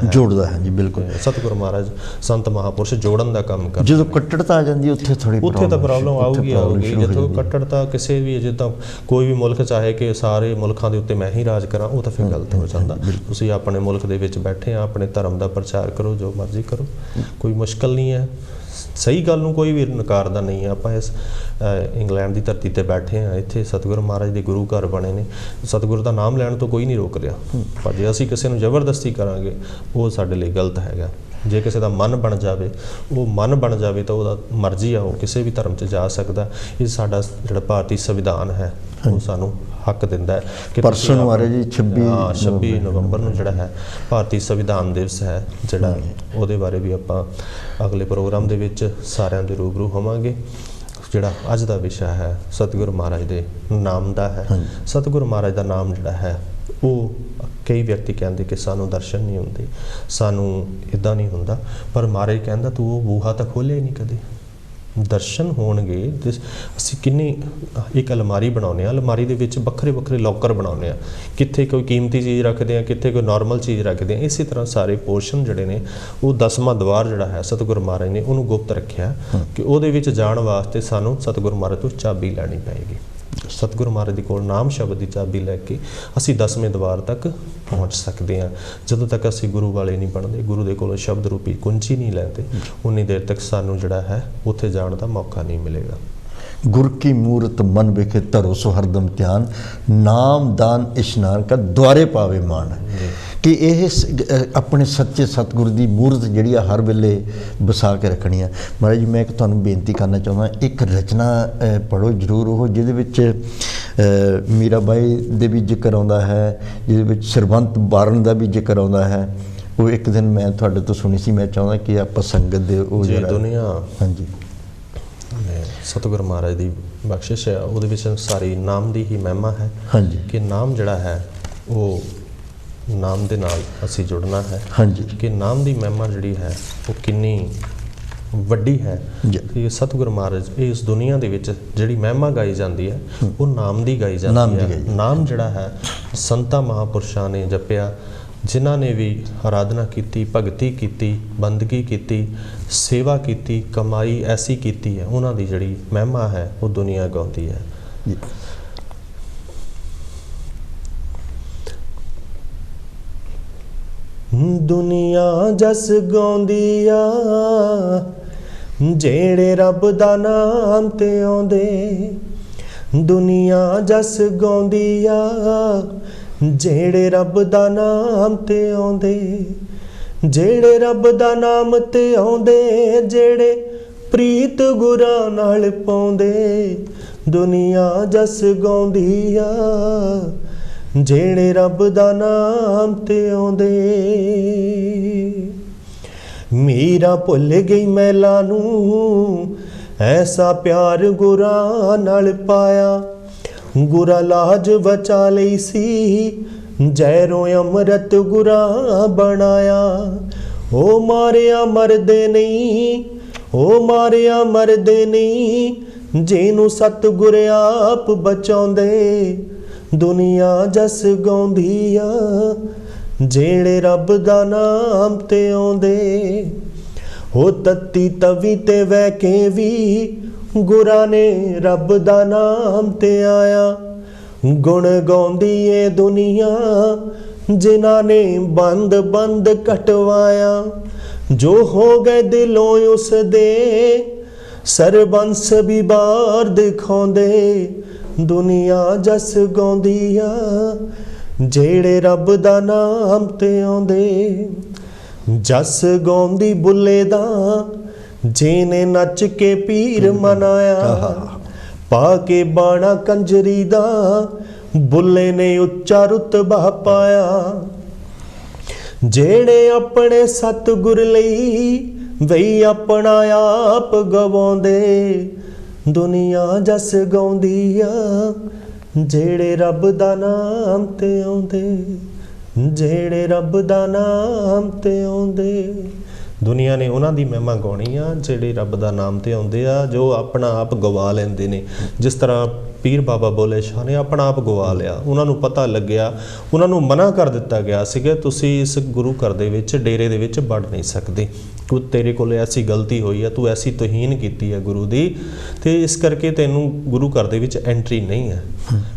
ਹੈ ਜੀ, ਬਿਲਕੁਲ। ਸਤਿਗੁਰੂ ਮਹਾਰਾਜ ਸੰਤ ਮਹਾਂਪੁਰਸ਼ ਜੋੜਨ ਦਾ ਕੰਮ ਕਰਦੇ। ਜਦੋਂ ਕੱਟੜਤਾ ਆ ਜਾਂਦੀ ਉੱਥੇ ਤਾਂ ਪ੍ਰੋਬਲਮ ਆਊਗੀ। ਜਦੋਂ ਕੱਟੜਤਾ ਕਿਸੇ ਵੀ, ਜਿੱਦਾਂ ਕੋਈ ਵੀ ਮੁਲਕ ਚਾਹੇ ਕਿ ਸਾਰੇ ਮੁਲਕਾਂ ਦੇ ਉੱਤੇ ਮੈਂ ਹੀ ਰਾਜ ਕਰਾਂ, ਉਹ ਤਾਂ ਫਿਰ ਗਲਤ ਹੋ ਜਾਂਦਾ। ਤੁਸੀਂ ਆਪਣੇ ਮੁਲਕ ਦੇ ਵਿੱਚ ਬੈਠੇ ਆ, ਆਪਣੇ ਧਰਮ ਦਾ ਪ੍ਰਚਾਰ ਕਰੋ, ਜੋ ਮਰਜ਼ੀ ਕਰੋ, ਕੋਈ ਮੁਸ਼ਕਲ ਨਹੀਂ ਹੈ। ਸਹੀ ਗੱਲ ਨੂੰ ਕੋਈ ਵੀ ਨਕਾਰਦਾ ਨਹੀਂ ਹੈ। ਆਪਾਂ ਇਸ ਇੰਗਲੈਂਡ ਦੀ ਧਰਤੀ 'ਤੇ ਬੈਠੇ ਹਾਂ, ਇੱਥੇ ਸਤਿਗੁਰੂ ਮਹਾਰਾਜ ਦੇ ਗੁਰੂ ਘਰ ਬਣੇ ਨੇ, ਸਤਿਗੁਰੂ ਦਾ ਨਾਮ ਲੈਣ ਤੋਂ ਕੋਈ ਨਹੀਂ ਰੋਕ ਰਿਹਾ। ਪਰ ਜੇ ਅਸੀਂ ਕਿਸੇ ਨੂੰ ਜ਼ਬਰਦਸਤੀ ਕਰਾਂਗੇ, ਉਹ ਸਾਡੇ ਲਈ ਗਲਤ ਹੈਗਾ। ਜੇ ਕਿਸੇ ਦਾ ਮਨ ਬਣ ਜਾਵੇ, ਉਹ ਮਨ ਬਣ ਜਾਵੇ ਤਾਂ ਉਹਦਾ ਮਰਜ਼ੀ ਆ, ਉਹ ਕਿਸੇ ਵੀ ਧਰਮ 'ਚ ਜਾ ਸਕਦਾ। ਇਹ ਸਾਡਾ ਜਿਹੜਾ ਭਾਰਤੀ ਸੰਵਿਧਾਨ ਹੈ ਉਹ ਸਾਨੂੰ ਹੱਕ ਦਿੰਦਾ ਹੈ ਕਿ ਪਰਸੋਂ ਨੂੰ ਆ ਰਿਹਾ ਜੀ 26 ਨਵੰਬਰ ਨੂੰ ਜਿਹੜਾ ਹੈ ਭਾਰਤੀ ਸੰਵਿਧਾਨ ਦਿਵਸ ਹੈ, ਜਿਹੜਾ ਉਹਦੇ ਬਾਰੇ ਵੀ ਆਪਾਂ ਅਗਲੇ ਪ੍ਰੋਗਰਾਮ ਦੇ ਵਿੱਚ ਸਾਰਿਆਂ ਦੇ ਰੂਬਰੂ ਹੋਵਾਂਗੇ। ਜਿਹੜਾ ਅੱਜ ਦਾ ਵਿਸ਼ਾ ਹੈ ਸਤਿਗੁਰੂ ਮਹਾਰਾਜ ਦੇ ਨਾਮ ਦਾ ਹੈ। ਸਤਿਗੁਰੂ ਮਹਾਰਾਜ ਦਾ ਨਾਮ ਜਿਹੜਾ ਹੈ, ਉਹ ਕਈ ਵਿਅਕਤੀ ਕਹਿੰਦੇ ਕਿ ਸਾਨੂੰ ਦਰਸ਼ਨ ਨਹੀਂ ਹੁੰਦੇ, ਸਾਨੂੰ ਇੱਦਾਂ ਨਹੀਂ ਹੁੰਦਾ, ਪਰ ਮਹਾਰਾਜ ਕਹਿੰਦਾ ਤੂੰ ਉਹ ਬੂਹਾ ਤਾਂ ਖੋਲ੍ਹਿਆ ਹੀ ਨਹੀਂ ਕਦੇ। ਦਰਸ਼ਨ ਹੋਣਗੇ ਤੇ ਅਸੀਂ ਕਿੰਨੀ ਇੱਕ ਅਲਮਾਰੀ ਬਣਾਉਂਦੇ ਹਾਂ, ਅਲਮਾਰੀ ਦੇ ਵਿੱਚ ਵੱਖਰੇ ਵੱਖਰੇ ਲੋਕਰ ਬਣਾਉਂਦੇ ਹਾਂ, ਕਿੱਥੇ ਕੋਈ ਕੀਮਤੀ ਚੀਜ਼ ਰੱਖਦੇ ਹਾਂ, ਕਿੱਥੇ ਕੋਈ ਨਾਰਮਲ ਚੀਜ਼ ਰੱਖਦੇ ਹਾਂ। ਇਸੇ ਤਰ੍ਹਾਂ ਸਾਰੇ ਪੋਰਸ਼ਨ ਜਿਹੜੇ ਨੇ ਉਹ 10ਵਾਂ ਦਵਾਰ ਜਿਹੜਾ ਹੈ ਸਤਿਗੁਰੂ ਮਹਾਰਾਜ ਨੇ ਉਹਨੂੰ ਗੁਪਤ ਰੱਖਿਆ ਕਿ ਉਹਦੇ ਵਿੱਚ ਜਾਣ ਵਾਸਤੇ ਸਾਨੂੰ ਸਤਿਗੁਰੂ ਮਹਾਰਾਜ ਤੋਂ ਚਾਬੀ ਲੈਣੀ ਪਏਗੀ। ਸਤਿਗੁਰੂ ਮਹਾਰਾਜ ਦੇ ਕੋਲ ਨਾਮ ਸ਼ਬਦ ਦੀ ਚਾਬੀ ਲੈ ਕੇ ਅਸੀਂ 10ਵੇਂ ਦਵਾਰ ਤੱਕ ਪਹੁੰਚ ਸਕਦੇ ਹਾਂ। ਜਦੋਂ ਤੱਕ ਅਸੀਂ ਗੁਰੂ ਵਾਲੇ ਨਹੀਂ ਬਣਦੇ, ਗੁਰੂ ਦੇ ਕੋਲੋਂ ਸ਼ਬਦ ਰੂਪੀ ਕੁੰਜੀ ਨਹੀਂ ਲੈਂਦੇ, ਉਨੀ ਦੇਰ ਤੱਕ ਸਾਨੂੰ ਜਿਹੜਾ ਹੈ ਉੱਥੇ ਜਾਣ ਦਾ ਮੌਕਾ ਨਹੀਂ ਮਿਲੇਗਾ। गुर की मूरत मन विखे धरो सो हरदम ध्यान, नाम दान इशनान का द्वारे पावे मान। कि ਇਹ ਆਪਣੇ ਸੱਚੇ ਸਤਿਗੁਰ ਦੀ ਮੂਰਤ ਜਿਹੜੀ ਆ ਹਰ ਵੇਲੇ ਵਸਾ ਕੇ ਰੱਖਣੀ ਆ। ਮਹਾਰਾਜ ਜੀ ਮੈਂ ਇੱਕ ਤੁਹਾਨੂੰ ਬੇਨਤੀ ਕਰਨਾ ਚਾਹੁੰਦਾ, ਇੱਕ ਰਚਨਾ ਪੜ੍ਹੋ ਜ਼ਰੂਰ ਉਹ ਜਿਹਦੇ ਵਿੱਚ ਮੀਰਾ ਬਾਈ ਦੇ ਵੀ ਜ਼ਿਕਰ ਆਉਂਦਾ ਹੈ, ਜਿਹਦੇ ਵਿੱਚ ਸਰਬੰਤ ਬਾਰਨ ਦਾ ਵੀ ਜ਼ਿਕਰ ਆਉਂਦਾ ਹੈ। ਉਹ ਇੱਕ ਦਿਨ ਮੈਂ ਤੁਹਾਡੇ ਤੋਂ ਸੁਣੀ ਸੀ, ਮੈਂ ਚਾਹੁੰਦਾ ਕਿ ਆਪਾਂ ਸੰਗਤ ਦੇ ਉਹ ਜਿਹੜਾ ਦੁਨੀਆ ਹਾਂਜੀ ਸਤਿਗੁਰੂ ਮਹਾਰਾਜ ਦੀ ਬਖਸ਼ਿਸ਼ ਹੈ, ਉਹਦੇ ਵਿੱਚ ਸਾਰੀ ਨਾਮ ਦੀ ਹੀ ਮਹਿਮਾ ਹੈ। ਹਾਂਜੀ ਕਿ ਨਾਮ ਜਿਹੜਾ ਹੈ ਉਹ ਨਾਮ ਦੇ ਨਾਲ ਅਸੀਂ ਜੁੜਨਾ ਹੈ। ਹਾਂਜੀ ਕਿ ਨਾਮ ਦੀ ਮਹਿਮਾ ਜਿਹੜੀ ਹੈ ਉਹ ਕਿੰਨੀ ਵੱਡੀ ਹੈ। ਕਿ ਸਤਿਗੁਰੂ ਮਹਾਰਾਜ ਇਸ ਦੁਨੀਆ ਦੇ ਵਿੱਚ ਜਿਹੜੀ ਮਹਿਮਾ ਗਾਈ ਜਾਂਦੀ ਹੈ ਉਹ ਨਾਮ ਦੀ ਗਾਈ ਜਾਂਦੀ ਹੈ। ਨਾਮ ਜਿਹੜਾ ਹੈ ਸੰਤਾਂ ਮਹਾਂਪੁਰਸ਼ਾਂ ਨੇ ਜਪਿਆ, ਜਿਨ੍ਹਾਂ ਨੇ ਵੀ ਆਰਾਧਨਾ ਕੀਤੀ, ਭਗਤੀ ਕੀਤੀ, ਬੰਦਗੀ ਕੀਤੀ, ਸੇਵਾ ਕੀਤੀ, ਕਮਾਈ ਐਸੀ ਕੀਤੀ ਹੈ, ਉਹਨਾਂ ਦੀ ਜਿਹੜੀ ਮਹਿਮਾ ਹੈ ਉਹ ਦੁਨੀਆ ਗਾਉਂਦੀ ਹੈ। ਦੁਨੀਆ ਜਸ ਗਾਉਂਦੀ ਆ ਜਿਹੜੇ ਰੱਬ ਦਾ ਨਾਮ ਤੇ ਆਉਂਦੇ, ਦੁਨੀਆ ਜਸ ਗਾਉਂਦੀ ਆ ਜਿਹੜੇ ਰੱਬ ਦਾ ਨਾਮ ਤੇ ਆਉਂਦੇ, ਜਿਹੜੇ ਰੱਬ ਦਾ ਨਾਮ ਤੇ ਆਉਂਦੇ, ਜਿਹੜੇ ਪ੍ਰੀਤ ਗੁਰਾਂ ਨਾਲ ਪਾਉਂਦੇ। ਦੁਨੀਆ ਜਸ ਗਾਉਂਦੀ ਆ ਜਿਹੜੇ ਰੱਬ ਦਾ ਨਾਮ ਤੇ ਆਉਂਦੇ। ਮੀਰਾ ਭੁੱਲ ਗਈ ਮਹਿਲਾਂ ਨੂੰ, ਐਸਾ ਪਿਆਰ ਗੁਰਾਂ ਨਾਲ ਪਾਇਆ, ਗੁਰਾ ਲਾਜ ਬਚਾ ਲਈ ਸੀ, ਜ਼ਹਿਰੋਂ ਅੰਮ੍ਰਿਤ ਗੁਰਾਂ ਬਣਾਇਆ। ਉਹ ਮਾਰਿਆ ਮਰਦੇ ਨਹੀਂ, ਉਹ ਮਾਰਿਆ ਮਰਦੇ ਨਹੀਂ, ਜਿਹਨੂੰ ਸਤਿਗੁਰ ਆਪ ਬਚਾਉਂਦੇ। ਦੁਨੀਆ ਜਸ ਗਾਉਂਦੀ ਆ ਜਿਹੜੇ ਰੱਬ ਦਾ ਨਾਮ ਤੇ ਆਉਂਦੇ। ਉਹ ਤੱਤੀ ਤਵੀ ਤੇ ਵਹਿ ਕੇ ਵੀ ਗੁਰਾਂ ਨੇ ਰੱਬ ਦਾ ਨਾਮ ਤੇ ਆਇਆ। ਗੁਣ ਗਾਉਂਦੀ ਏ ਦੁਨੀਆ ਜਿਨ੍ਹਾਂ ਨੇ ਬੰਦ ਬੰਦ ਕਟਵਾਇਆ, ਜੋ ਹੋ ਗਏ ਦਿਲੋਂ ਉਸ ਦੇ ਸਰਬੰਸ ਵੀ ਬਾਹਰ ਦਿਖਾਉਂਦੇ। ਦੁਨੀਆ ਜਸ ਗਾਉਂਦੀ ਆ ਜਿਹੜੇ ਰੱਬ ਦਾ ਨਾਮ ਤੇ ਆਉਂਦੇ। ਜਸ ਗਾਉਂਦੀ ਬੁੱਲੇ ਦਾ ਜਿਹਨੇ ਨੱਚ ਕੇ ਪੀਰ ਮਨਾਇਆ, ਪਾ ਕੇ ਬਾਣਾ ਕੰਜਰੀ ਦਾ ਬੁੱਲੇ ਨੇ ਉੱਚਾ ਰੁਤਬਾ ਪਾਇਆ। ਜਿਹੜੇ ਆਪਣੇ ਸਤਿਗੁਰ ਲਈ ਵਈ ਆਪਣਾ ਆਪ ਗਵਾਉਂਦੇ। ਦੁਨੀਆ ਜਸ ਗਾਉਂਦੀ ਆ ਜਿਹੜੇ ਰੱਬ ਦਾ ਨਾਮ ਤੇ ਆਉਂਦੇ, ਜਿਹੜੇ ਰੱਬ ਦਾ ਨਾਮ ਤੇ ਆਉਂਦੇ। ਦੁਨੀਆ ਨੇ ਉਹਨਾਂ ਦੀ ਮਹਿਮਾ ਗਾਉਣੀ ਆ ਜਿਹੜੇ ਰੱਬ ਦਾ ਨਾਮ ਤੇ ਆਉਂਦੇ ਆ, ਜੋ ਆਪਣਾ ਆਪ ਗਵਾ ਲੈਂਦੇ ਨੇ। ਜਿਸ ਤਰ੍ਹਾਂ ਪੀਰ ਬਾਬਾ ਬੋਲੇ ਸ਼ਾਹ ਨੇ ਆਪਣਾ ਆਪ ਗਵਾ ਲਿਆ। ਉਹਨਾਂ ਨੂੰ ਪਤਾ ਲੱਗਿਆ, ਉਹਨਾਂ ਨੂੰ ਮਨਾ ਕਰ ਦਿੱਤਾ ਗਿਆ ਸੀਗਾ ਤੁਸੀਂ ਇਸ ਗੁਰੂ ਘਰ ਦੇ ਵਿੱਚ, ਡੇਰੇ ਦੇ ਵਿੱਚ ਵੜ ਨਹੀਂ ਸਕਦੇ, ਤੇਰੇ ਕੋਲ ਐਸੀ ਗਲਤੀ ਹੋਈ ਹੈ, ਤੂੰ ਐਸੀ ਤੋਹੀਨ ਕੀਤੀ ਹੈ ਗੁਰੂ ਦੀ, ਤੇ ਇਸ ਕਰਕੇ ਤੈਨੂੰ ਗੁਰੂ ਘਰ ਦੇ ਵਿੱਚ ਐਂਟਰੀ ਨਹੀਂ ਹੈ।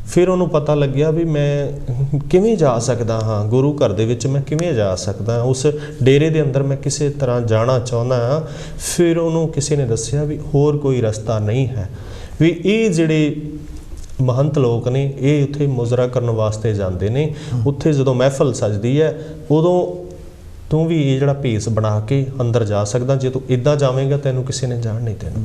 ਫਿਰ ਉਹਨੂੰ ਪਤਾ ਲੱਗਿਆ ਵੀ ਮੈਂ ਕਿਵੇਂ ਜਾ ਸਕਦਾ ਹਾਂ ਗੁਰੂ ਘਰ ਦੇ ਵਿੱਚ, ਮੈਂ ਕਿਵੇਂ ਜਾ ਸਕਦਾ ਉਸ ਡੇਰੇ ਦੇ ਅੰਦਰ, ਮੈਂ ਕਿਸੇ ਤਰ੍ਹਾਂ ਜਾਣਾ ਚਾਹੁੰਦਾ ਹਾਂ। ਫਿਰ ਉਹਨੂੰ ਕਿਸੇ ਨੇ ਦੱਸਿਆ ਵੀ ਹੋਰ ਕੋਈ ਰਸਤਾ ਨਹੀਂ ਹੈ, ਵੀ ਇਹ ਜਿਹੜੇ ਮਹੰਤ ਲੋਕ ਨੇ ਇਹ ਉੱਥੇ ਮੁਜ਼ਰਾ ਕਰਨ ਵਾਸਤੇ ਜਾਂਦੇ ਨੇ। ਉੱਥੇ ਜਦੋਂ ਮਹਿਫਲ ਸਜਦੀ ਹੈ ਉਦੋਂ ਤੂੰ ਵੀ ਇਹ ਜਿਹੜਾ ਭੇਸ ਬਣਾ ਕੇ ਅੰਦਰ ਜਾ ਸਕਦਾ, ਜੇ ਤੂੰ ਇੱਦਾਂ ਜਾਵੇਂਗਾ ਤੈਨੂੰ ਕਿਸੇ ਨੇ ਜਾਣ ਨਹੀਂ ਦੇਣਾ।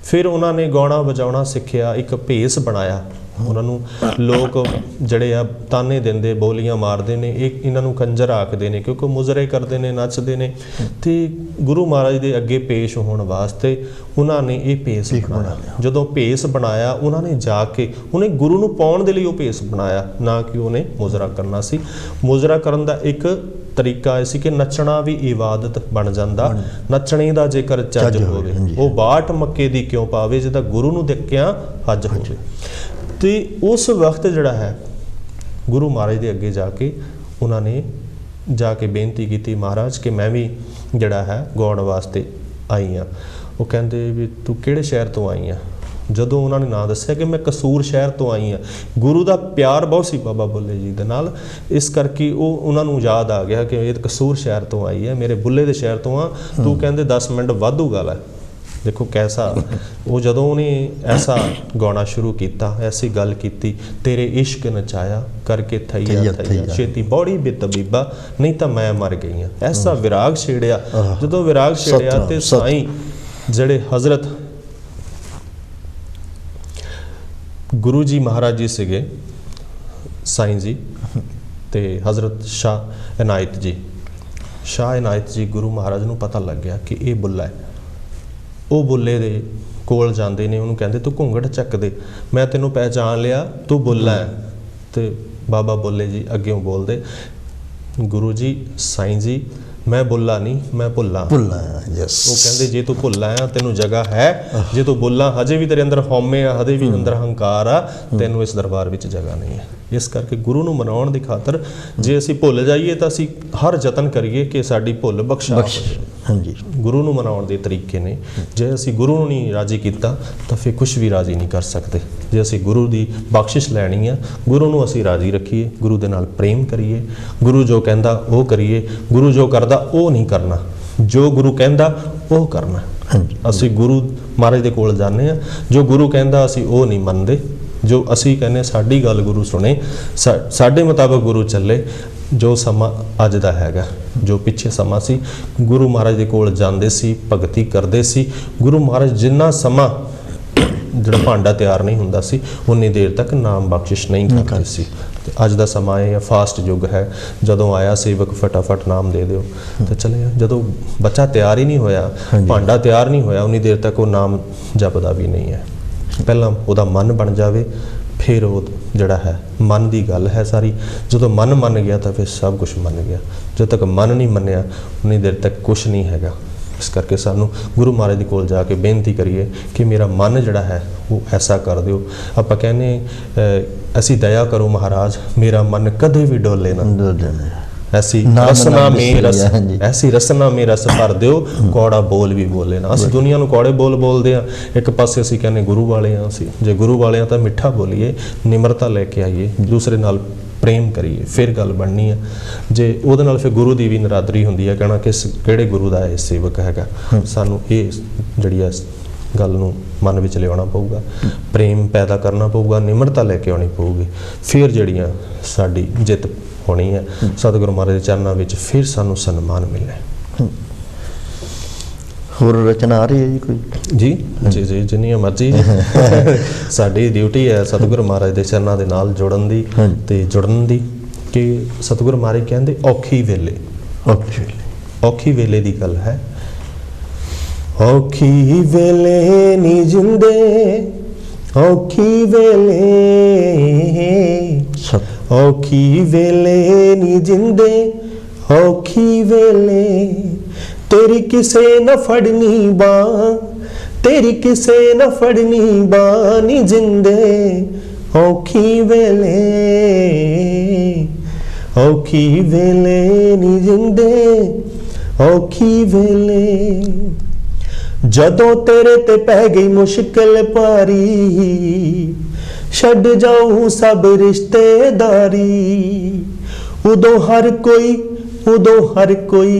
ਫਿਰ ਉਹਨਾਂ ਨੇ ਗਾਉਣਾ ਵਜਾਉਣਾ ਸਿੱਖਿਆ, ਇੱਕ ਭੇਸ ਬਣਾਇਆ ਉਹਨਾਂ ਨੂੰ ਲੋਕ ਜਿਹੜੇ ਆ ਤਾਨੇ ਦਿੰਦੇ, ਬੋਲੀਆਂ ਮਾਰਦੇ ਨੇ, ਇਹਨਾਂ ਨੂੰ ਕੰਜਰ ਆਖਦੇ ਨੇ ਕਿਉਂਕਿ ਮੁਜ਼ਰੇ ਕਰਦੇ ਨੇ, ਨੱਚਦੇ ਨੇ। ਤੇ ਗੁਰੂ ਮਹਾਰਾਜ ਦੇ ਅੱਗੇ ਪੇਸ਼ ਹੋਣ ਵਾਸਤੇ ਉਹਨਾਂ ਨੇ ਇਹ ਭੇਸ ਬਣਾਇਆ। ਜਦੋਂ ਭੇਸ ਬਣਾਇਆ ਉਹਨਾਂ ਨੇ ਜਾ ਕੇ ਉਹਨੇ ਗੁਰੂ ਨੂੰ ਪਾਉਣ ਦੇ ਲਈ ਉਹ ਭੇਸ ਬਣਾਇਆ, ਨਾ ਕਿ ਉਹਨੇ ਮੁਜ਼ਰਾ ਕਰਨਾ ਸੀ। ਮੁਜ਼ਰਾ ਕਰਨ ਦਾ ਇੱਕ ਤਰੀਕਾ ਇਹ ਸੀ ਕਿ ਨੱਚਣਾ ਵੀ ਇਬਾਦਤ ਬਣ ਜਾਂਦਾ। ਨੱਚਣੇ ਦਾ ਜੇਕਰ ਚੱਜ ਹੋਵੇ ਉਹ 62 ਮੱਕੇ ਦੀ ਕਿਉਂ ਪਾਵੇ ਜਿਹਦਾ ਗੁਰੂ ਨੂੰ ਦੇਖਿਆ ਹੱਜ ਹੋਵੇ। ਤੇ ਉਸ ਵਕਤ ਜਿਹੜਾ ਹੈ ਗੁਰੂ ਮਹਾਰਾਜ ਦੇ ਅੱਗੇ ਜਾ ਕੇ ਉਹਨਾਂ ਨੇ ਜਾ ਕੇ ਬੇਨਤੀ ਕੀਤੀ, ਮਹਾਰਾਜ ਕਿ ਮੈਂ ਵੀ ਜਿਹੜਾ ਹੈ ਗਾਉਣ ਵਾਸਤੇ ਆਈ ਹਾਂ। ਉਹ ਕਹਿੰਦੇ ਵੀ ਤੂੰ ਕਿਹੜੇ ਸ਼ਹਿਰ ਤੋਂ ਆਈ ਆ? ਜਦੋਂ ਉਹਨਾਂ ਨੇ ਨਾਂ ਦੱਸਿਆ ਕਿ ਮੈਂ ਕਸੂਰ ਸ਼ਹਿਰ ਤੋਂ ਆਈ ਹਾਂ। ਗੁਰੂ ਦਾ ਪਿਆਰ ਬਹੁਤ ਸੀ ਬਾਬਾ ਬੁੱਲੇ ਜੀ ਦੇ ਨਾਲ, ਇਸ ਕਰਕੇ ਉਹਨਾਂ ਨੂੰ ਯਾਦ ਆ ਗਿਆ ਕਿ ਇਹ ਕਸੂਰ ਸ਼ਹਿਰ ਤੋਂ ਆਈ ਹੈ, ਮੇਰੇ ਬੁੱਲੇ ਦੇ ਸ਼ਹਿਰ ਤੋਂ ਆ। ਤੂੰ ਕਹਿੰਦੇ 10 ਮਿੰਟ ਵਾਧੂ ਗੱਲ ਹੈ। ਦੇਖੋ ਕੈਸਾ ਉਹ ਜਦੋਂ ਉਹਨੇ ਐਸਾ ਗਾਉਣਾ ਸ਼ੁਰੂ ਕੀਤਾ, ਐਸੀ ਗੱਲ ਕੀਤੀ, ਤੇਰੇ ਇਸ਼ਕ ਨਚਾਇਆ ਕਰਕੇ ਥਈਆ ਥਈਆ ਛੇਤੀ ਬੌੜੀ ਬੇਤਬੀਬਾ ਨਹੀਂ ਤਾਂ ਮੈਂ ਮਰ ਗਈ ਹਾਂ। ਐਸਾ ਵਿਰਾਗ ਛੇੜਿਆ। ਜਦੋਂ ਵਿਰਾਗ ਛੇੜਿਆ ਤੇ ਸਾਈਂ ਜਿਹੜੇ ਹਜ਼ਰਤ ਗੁਰੂ ਜੀ ਮਹਾਰਾਜ ਜੀ ਸੀਗੇ, ਸਾਈਂ ਜੀ ਤੇ ਹਜ਼ਰਤ ਸ਼ਾਹ ਇਨਾਇਤ ਜੀ, ਸ਼ਾਹ ਇਨਾਇਤ ਜੀ, ਗੁਰੂ ਮਹਾਰਾਜ ਨੂੰ ਪਤਾ ਲੱਗ ਗਿਆ ਕਿ ਇਹ ਬੁੱਲਾ ਹੈ। ਉਹ ਬੁੱਲੇ ਦੇ ਕੋਲ ਜਾਂਦੇ ਨੇ, ਉਹਨੂੰ ਕਹਿੰਦੇ ਤੂੰ ਘੁੰਗਟ ਚੱਕ ਦੇ, ਮੈਂ ਤੈਨੂੰ ਪਹਿਚਾਣ ਲਿਆ, ਤੂੰ ਬੁੱਲਾ ਹੈ। ਤੇ ਬਾਬਾ ਬੁੱਲੇ ਜੀ ਅੱਗਿਓਂ ਬੋਲਦੇ, ਗੁਰੂ ਜੀ ਸਾਈਂ ਜੀ ਮੈਂ ਬੁੱਲਾ ਨਹੀਂ, ਮੈਂ ਭੁੱਲਾ। ਉਹ ਕਹਿੰਦੇ ਜੇ ਤੂੰ ਭੁੱਲਾ ਆ ਤੈਨੂੰ ਜਗ੍ਹਾ ਹੈ, ਜੇ ਤੂੰ ਬੁੱਲਾ ਹਜੇ ਵੀ ਤੇਰੇ ਅੰਦਰ ਹਉਮੈ ਆ, ਹਜੇ ਵੀ ਅੰਦਰ ਹੰਕਾਰ ਆ, ਤੈਨੂੰ ਇਸ ਦਰਬਾਰ ਵਿੱਚ ਜਗ੍ਹਾ ਨਹੀਂ ਹੈ। ਇਸ ਕਰਕੇ ਗੁਰੂ ਨੂੰ ਮਨਾਉਣ ਦੀ ਖਾਤਰ ਜੇ ਅਸੀਂ ਭੁੱਲ ਜਾਈਏ ਤਾਂ ਅਸੀਂ ਹਰ ਯਤਨ ਕਰੀਏ ਕਿ ਸਾਡੀ ਭੁੱਲ ਬਖਸ਼ਾ ਹੋ ਜਾਵੇ। ਹਾਂਜੀ, ਗੁਰੂ ਨੂੰ ਮਨਾਉਣ ਦੇ ਤਰੀਕੇ ਨੇ। ਜੇ ਅਸੀਂ ਗੁਰੂ ਨੂੰ ਨਹੀਂ ਰਾਜੀ ਕੀਤਾ ਤਾਂ ਫਿਰ ਕੁਛ ਵੀ ਰਾਜੀ ਨਹੀਂ ਕਰ ਸਕਦੇ। ਜੇ ਅਸੀਂ ਗੁਰੂ ਦੀ ਬਖਸ਼ਿਸ਼ ਲੈਣੀ ਆ, ਗੁਰੂ ਨੂੰ ਅਸੀਂ ਰਾਜੀ ਰੱਖੀਏ, ਗੁਰੂ ਦੇ ਨਾਲ ਪ੍ਰੇਮ ਕਰੀਏ, ਗੁਰੂ ਜੋ ਕਹਿੰਦਾ ਉਹ ਕਰੀਏ, ਗੁਰੂ ਜੋ ਕਰਦਾ ਉਹ ਨਹੀਂ ਕਰਨਾ, ਜੋ ਗੁਰੂ ਕਹਿੰਦਾ ਉਹ ਕਰਨਾ। ਅਸੀਂ ਗੁਰੂ ਮਹਾਰਾਜ ਦੇ ਕੋਲ ਜਾਂਦੇ ਹਾਂ, ਜੋ ਗੁਰੂ ਕਹਿੰਦਾ ਅਸੀਂ ਉਹ ਨਹੀਂ ਮੰਨਦੇ। ਜੋ ਅਸੀਂ ਕਹਿੰਦੇ ਸਾਡੀ ਗੱਲ ਗੁਰੂ ਸੁਣੇ, ਸਾਡੇ ਮੁਤਾਬਕ ਗੁਰੂ ਚੱਲੇ। ਜੋ ਸਮਾਂ ਅੱਜ ਦਾ ਹੈਗਾ, ਜੋ ਪਿੱਛੇ ਸਮਾਂ ਸੀ, ਗੁਰੂ ਮਹਾਰਾਜ ਦੇ ਕੋਲ ਜਾਂਦੇ ਸੀ, ਭਗਤੀ ਕਰਦੇ ਸੀ। ਗੁਰੂ ਮਹਾਰਾਜ ਜਿੰਨਾ ਸਮਾਂ ਜਿਹੜਾ ਭਾਂਡਾ ਤਿਆਰ ਨਹੀਂ ਹੁੰਦਾ ਸੀ ਉਨੀ ਦੇਰ ਤੱਕ ਨਾਮ ਬਖਸ਼ਿਸ਼ ਨਹੀਂ ਕਰਦੇ ਸੀ। ਤੇ ਅੱਜ ਦਾ ਸਮਾਂ ਇਹ ਫਾਸਟ ਯੁੱਗ ਹੈ। ਜਦੋਂ ਆਇਆ ਸੇਵਕ ਫਟਾਫਟ ਨਾਮ ਦੇ ਦਿਓ ਤੇ ਚਲੇ। ਜਦੋਂ ਬੱਚਾ ਤਿਆਰ ਹੀ ਨਹੀਂ ਹੋਇਆ, ਭਾਂਡਾ ਤਿਆਰ ਨਹੀਂ ਹੋਇਆ, ਉਨੀ ਦੇਰ ਤੱਕ ਉਹ ਨਾਮ ਜਪਦਾ ਵੀ ਨਹੀਂ ਹੈ। ਪਹਿਲਾਂ ਉਹਦਾ ਮਨ ਬਣ ਜਾਵੇ, ਫਿਰ ਉਹ ਜਿਹੜਾ ਹੈ ਮਨ ਦੀ ਗੱਲ ਹੈ ਸਾਰੀ। ਜਦੋਂ ਮਨ ਮੰਨ ਗਿਆ ਤਾਂ ਫਿਰ ਸਭ ਕੁਝ ਮੰਨ ਗਿਆ। ਜਦੋਂ ਤੱਕ ਮਨ ਨਹੀਂ ਮੰਨਿਆ ਉਨੀ ਦੇਰ ਤੱਕ ਕੁਛ ਨਹੀਂ ਹੈਗਾ। ਇਸ ਕਰਕੇ ਸਾਨੂੰ ਗੁਰੂ ਮਹਾਰਾਜ ਦੇ ਕੋਲ ਜਾ ਕੇ ਬੇਨਤੀ ਕਰੀਏ ਕਿ ਮੇਰਾ ਮਨ ਜਿਹੜਾ ਹੈ ਉਹ ਐਸਾ ਕਰ ਦਿਓ। ਆਪਾਂ ਕਹਿੰਦੇ ਅਸੀਂ ਦਇਆ ਕਰੋ ਮਹਾਰਾਜ, ਮੇਰਾ ਮਨ ਕਦੇ ਵੀ ਡੋਲੇ ਨਾ। ਐਸੀ ਰਸਨਾ ਮੇ ਰਸ ਭਰ ਦਿਓ, ਕੌੜਾ ਬੋਲ ਵੀ ਬੋਲੇ ਨਾ। ਅਸੀਂ ਦੁਨੀਆ ਨੂੰ ਕੌੜੇ ਬੋਲ ਬੋਲਦੇ ਆ, ਇੱਕ ਪਾਸੇ ਅਸੀਂ ਕਹਿੰਦੇ ਗੁਰੂ ਵਾਲੇ ਆ। ਅਸੀਂ ਜੇ ਗੁਰੂ ਵਾਲੇ ਆ ਤਾਂ ਮਿੱਠਾ ਬੋਲੀਏ, ਨਿਮਰਤਾ ਲੈ ਕੇ ਆਈਏ, ਦੂਸਰੇ ਨਾਲ ਪ੍ਰੇਮ ਕਰੀਏ, ਫਿਰ ਗੱਲ ਬਣਨੀ ਆ। ਜੇ ਉਹਦੇ ਨਾਲ ਫਿਰ ਗੁਰੂ ਦੀ ਵੀ ਨਰਾਦਰੀ ਹੁੰਦੀ ਹੈ, ਕਹਿਣਾ ਕਿ ਕਿਹੜੇ ਗੁਰੂ ਦਾ ਇਹ ਸੇਵਕ ਹੈਗਾ। ਸਾਨੂੰ ਇਹ ਜਿਹੜੀ ਆ ਗੱਲ ਨੂੰ ਮਨ ਵਿੱਚ ਲਿਆਉਣਾ ਪਊਗਾ, ਪ੍ਰੇਮ ਪੈਦਾ ਕਰਨਾ ਪਊਗਾ, ਨਿਮਰਤਾ ਲੈ ਕੇ ਆਉਣੀ ਪਊਗੀ। ਫਿਰ ਜਿਹੜੀਆਂ ਸਾਡੀ ਜਿੱਤ ਹੋਣੀ ਹੈ ਸਤਿਗੁਰੂ ਮਹਾਰਾਜ ਦੇ ਚਰਨਾਂ ਵਿੱਚ, ਫਿਰ ਸਾਨੂੰ ਸਨਮਾਨ ਮਿਲੇ। ਹੋਰ ਰਚਨਾ ਆ ਰਹੀ ਹੈ ਜੀ ਕੋਈ? ਜੀ ਜੀ ਜੀ, ਜਿੰਨੀਆਂ ਮਰਜ਼ੀ। ਸਾਡੀ ਡਿਊਟੀ ਹੈ ਸਤਿਗੁਰੂ ਮਹਾਰਾਜ ਦੇ ਚਰਨਾਂ ਦੇ ਨਾਲ ਜੁੜਨ ਦੀ ਤੇ ਜੁੜਨ ਦੀ। ਕਿ ਸਤਿਗੁਰੂ ਮਹਾਰਾਜ ਕਹਿੰਦੇ ਔਖੀ ਵੇਲੇ, ਔਖੀ ਵੇਲੇ ਦੀ ਗੱਲ ਹੈ। ਔਖੀ ਵੇਲੇ ਨੀ ਜਿੰਦੇ, ਔਖੀ ਵੇਲੇ, ਔਖੀ ਵੇਲੇ ਨੀ ਜਿੰਦੇ, ਔਖੀ ਵੇਲੇ तेरी किसे न फड़नी बां, तेरी किसे न फड़नी बानी जिंदे, औखी वेले, औखी वेले नी जिंदे, औखी वेले। जदों तेरे ते पै गई मुश्किल पारी, छड़ जाऊं सब रिश्तेदारी। उदों हर कोई, उदों हर कोई,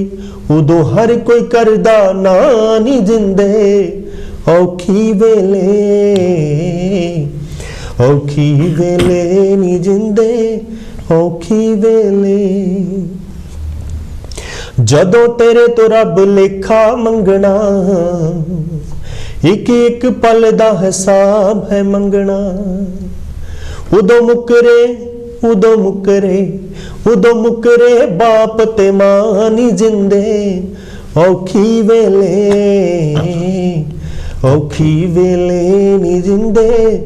उदों हर कोई करदा ना नी जिंदे, औखी वेले, औखी वेले नी जिंदे, औखी वेले। जदों तेरे तो रब लेखा मंगना, एक एक पल दा हिसाब है मंगना। ਉਦੋਂ ਮੁਕਰੇ ਬਾਪ ਤੇ ਮਾਂ ਨੀ ਜਿੰਦੇ, ਔਖੀ ਵੇਲੇ ਨੀ ਜਿੰਦੇ,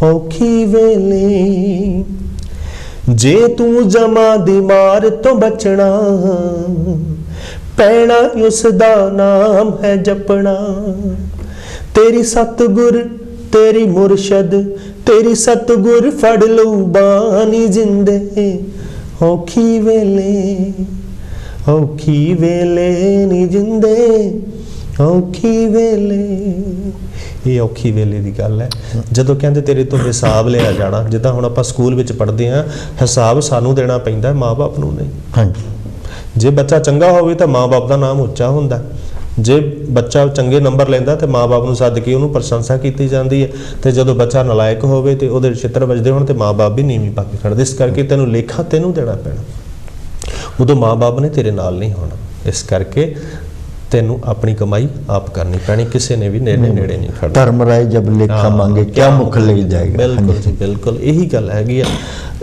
ਔਖੀ ਵੇਲੇ। ਜੇ ਤੂੰ ਜਮਾ ਦੀ ਮਾਰ ਤੋਂ ਬਚਣਾ, ਪੈਣਾ ਉਸ ਦਾ ਨਾਮ ਹੈ ਜਪਣਾ। ਤੇਰੀ ਸਤਿਗੁਰ ਤੇਰੀ ਮੁਰਸ਼ਦ, ਤੇਰੀ ਸਤਿਗੁਰ ਫੜ ਲਊ ਬਾਣੀ ਜਿੰਦੇ, ਔਖੀ ਵੇਲੇ ਨੀ ਜਿੰਦੇ, ਔਖੀ ਵੇਲੇ। ਇਹ ਔਖੀ ਵੇਲੇ ਦੀ ਗੱਲ ਹੈ, ਜਦੋਂ ਕਹਿੰਦੇ ਤੇਰੇ ਤੋਂ ਹਿਸਾਬ ਲਿਆ ਜਾਣਾ। ਜਿੱਦਾਂ ਹੁਣ ਆਪਾਂ ਸਕੂਲ ਵਿੱਚ ਪੜ੍ਹਦੇ ਹਾਂ, ਹਿਸਾਬ ਸਾਨੂੰ ਦੇਣਾ ਪੈਂਦਾ, ਮਾਂ-ਬਾਪ ਨੂੰ ਨਹੀਂ। ਹਾਂਜੀ। ਜੇ ਬੱਚਾ ਚੰਗਾ ਹੋਵੇ ਤਾਂ ਮਾਂ-ਬਾਪ ਦਾ ਨਾਮ ਉੱਚਾ ਹੁੰਦਾ, ਜੇ ਬੱਚਾ ਚੰਗੇ ਨੰਬਰ ਲੈਂਦਾ ਤੇ ਮਾਂ-ਬਾਪ ਨੂੰ ਸੱਦ ਕੇ ਉਹਨੂੰ ਪ੍ਰਸ਼ੰਸਾ ਕੀਤੀ ਜਾਂਦੀ ਹੈ, ਤੇ ਜਦੋਂ ਬੱਚਾ ਨਲਾਇਕ ਹੋਵੇ ਤੇ ਉਹਦੇ ਚਿੱਤਰ ਵੱਜਦੇ ਹੋਣ ਤੇ ਮਾਂ-ਬਾਪ ਵੀ ਨੀਵੀਂ ਪਾ ਕੇ ਖੜਦੇ। ਇਸ ਕਰਕੇ ਤੈਨੂੰ ਲੇਖਾ ਤੈਨੂੰ ਦੇਣਾ ਪੈਣਾ, ਉਦੋਂ ਮਾਂ-ਬਾਪ ਨੇ ਤੇਰੇ ਨਾਲ ਨਹੀਂ ਹੋਣਾ। ਇਸ ਕਰਕੇ ਤੈਨੂੰ ਆਪਣੀ ਕਮਾਈ ਆਪ ਕਰਨੀ ਪੈਣੀ, ਕਿਸੇ ਨੇ ਵੀ ਨੇੜੇ ਨਹੀਂ ਖੜਨਾ। ਧਰਮ ਰਾਏ ਜਬ ਲੇਖਾ ਮੰਗੇ ਕਿਆ ਮੁਖ ਲੈ ਜਾਏਗਾ। ਬਿਲਕੁਲ ਜੀ ਬਿਲਕੁਲ, ਇਹੀ ਗੱਲ ਹੈਗੀ ਆ।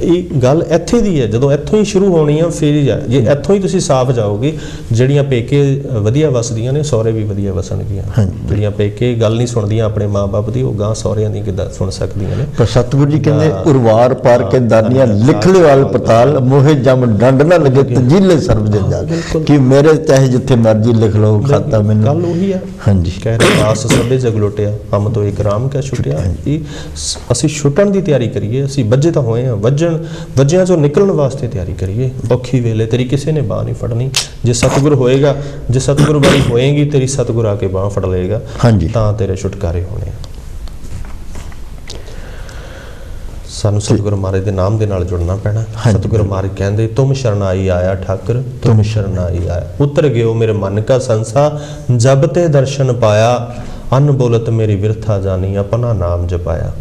ਇਹ ਗੱਲ ਇੱਥੇ ਦੀ ਹੈ, ਜਦੋਂ ਇੱਥੋਂ ਹੀ ਸ਼ੁਰੂ ਹੋਣੀ ਆ ਫਿਰ ਹੀ ਜੇ ਇੱਥੋਂ ਹੀ ਤੁਸੀਂ ਸਾਫ਼ ਜਾਓਗੇ। ਜਿਹੜੀਆਂ ਪੇਕੇ ਵਧੀਆ ਵਸਦੀਆਂ ਨੇ, ਸਹੁਰੇ ਵੀ ਵਧੀਆ ਵਸਣਗੀਆਂ। ਜਿਹੜੀਆਂ ਪੇਕੇ ਗੱਲ ਨਹੀਂ ਸੁਣਦੀਆਂ ਆਪਣੇ ਮਾਂ-ਬਾਪ ਦੀ, ਉਹ ਗਾਂ ਸਹੁਰਿਆਂ ਦੀ ਕਿੱਦਾਂ ਸੁਣ ਸਕਦੀਆਂ ਨੇ। ਪਰ ਸਤਿਗੁਰੂ ਜੀ ਕਹਿੰਦੇ ਉਰਵਾਰ ਪਾਰ ਕੇ ਦਾਨੀਆਂ ਲਿਖ ਲਿਵਾਲ ਪਤਾਲ, ਮੋਹੇ ਜਮ ਡੰਡ ਨਾ ਲੱਗੇ ਤਜੀਲੇ ਸਰਬ ਦੇ ਜਾਲ। ਕਿ ਮੇਰੇ ਚਾਹੇ ਜਿੱਥੇ ਮਰਜ਼ੀ ਲਿਖ ਲਓ, ਖਾਤਾ ਮੈਨੂੰ। ਗੱਲ ਉਹੀ ਆ। ਹਾਂਜੀ। ਕਹਿ ਰਹੇ ਆਸ ਸਭੇ ਜਗ ਲੁੱਟਿਆ, ਹਮ ਤੋਂ ਇੱਕ ਰਾਮ ਕਿਆ ਛੁੱਟਿਆ। ਅਸੀਂ ਛੁੱਟਣ ਦੀ ਤਿਆਰੀ ਕਰੀਏ, ਅਸੀਂ ਵੱਜੇ ਤਾਂ ਹੋਏ ਹਾਂ, ਵੱਜਿਆਂ ਚੋਂ ਨਿਕਲਣ ਵਾਸਤੇ ਤਿਆਰੀ ਕਰੀਏ। ਔਖੀ ਵੇਲੇ ਤੇਰੀ ਕਿਸੇ ਨੇ ਬਾਂਹ ਨਹੀਂ ਫੜਨੀ। ਜੇ ਸਤਿਗੁਰ ਹੋਏਗਾ, ਜੇ ਸਤਿਗੁਰ ਵਾਲੀ ਹੋਏਗੀ ਤੇਰੀ, ਸਤਿਗੁਰ ਆ ਕੇ ਬਾਂਹ ਫੜ ਲਏਗਾ, ਤਾਂ ਤੇਰੇ ਛੁਟਕਾਰੇ ਹੋਣੇ। ਸਾਨੂੰ ਸਤਿਗੁਰੂ ਮਹਾਰਾਜ ਦੇ ਨਾਮ ਦੇ ਨਾਲ ਜੁੜਨਾ ਪੈਣਾ। ਸਤਿਗੁਰੂ ਮਹਾਰਾਜ ਕਹਿੰਦੇ ਤੁਮ ਸ਼ਰਨਾਈ ਆਇਆ ਠਾਕੁਰ, ਤੁਮ ਸ਼ਰਨਾਈ ਆਇਆ। ਉਤਰ ਗਿਓ ਮੇਰੇ ਮਨ ਕਾ ਸੰਸਾ, ਜਬ ਤੇ ਦਰਸ਼ਨ ਪਾਇਆ। ਅਨ ਬੋਲਤ ਮੇਰੀ ਵਿਰਥਾ ਜਾਨੀ, ਆਪਣਾ ਨਾਮ ਜਪਾਇਆ।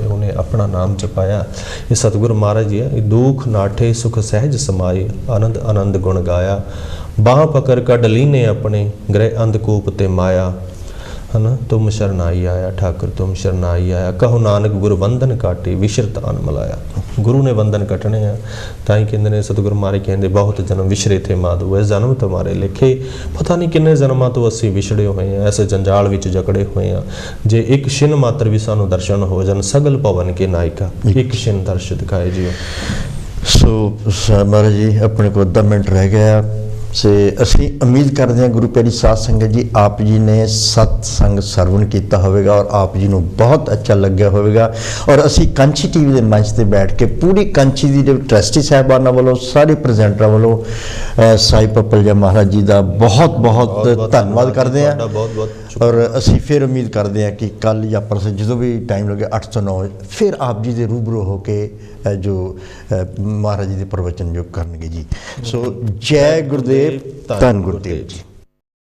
ਉਹਨੇ ਆਪਣਾ ਨਾਮ ਜਪਾਇਆ। ਇਹ ਸਤਿਗੁਰੂ ਮਹਾਰਾਜ ਜੀ ਹੈ। ਇਹ ਦੁੱਖ ਨਾਠੇ ਸੁਖ ਸਹਿਜ ਸਮਾਏ, ਆਨੰਦ ਆਨੰਦ ਗੁਣ ਗਾਇਆ। ਬਾਹ ਪਕੜ ਕੱਢ ਲੀਨੇ ਆਪਣੇ, ਗ੍ਰਹਿ ਅੰਧਕੂਪ ਤੇ ਮਾਇਆ। है ना, तुम शरनाई आया ठाकुर, तुम शरनाई आया। कहो नानक गुरु बंधन काटे, विशरत अन मलाया। गुरु ने बंधन कटने हैं, ताई कहते हैं सतगुरु महाराज कहते बहुत जन्म विछड़े थे माधो, ये जन्म तुम्हारे लिखे। पता नहीं किन्ने जन्मां तो असीं विछड़े हुए हैं, ऐसे जंजाल विच जकड़े हुए हैं। जे एक छिन मात्र भी सानू दर्शन हो जान, सगल भवन के नायका, एक छिन दर्श दिखाए जियो। सो महाराज जी अपने को 10 मिनट रह गया से असी उम्मीद करते हैं गुरु प्यारी साध संगत जी आप जी ने सत्संग सरवण किया होगा और आप जी को बहुत अच्छा लग्या होगा। और असी कंची टीवी के मंच से बैठ के पूरी कंची की जो ट्रस्टी साहबाना वालों सारे प्रेजेंटर वालों साई पपलिया महाराज जी का बहुत बहुत धन्यवाद करते हैं। और असी फिर उम्मीद करते हैं कि कल या परसों जो भी टाइम लगे 8 ਤੋਂ 9 फिर आप जी के रूबरू होके जो महाराज जी के प्रवचन जो करेंगे जी। सो जय गुरुदेव, धन गुरुदेव जी।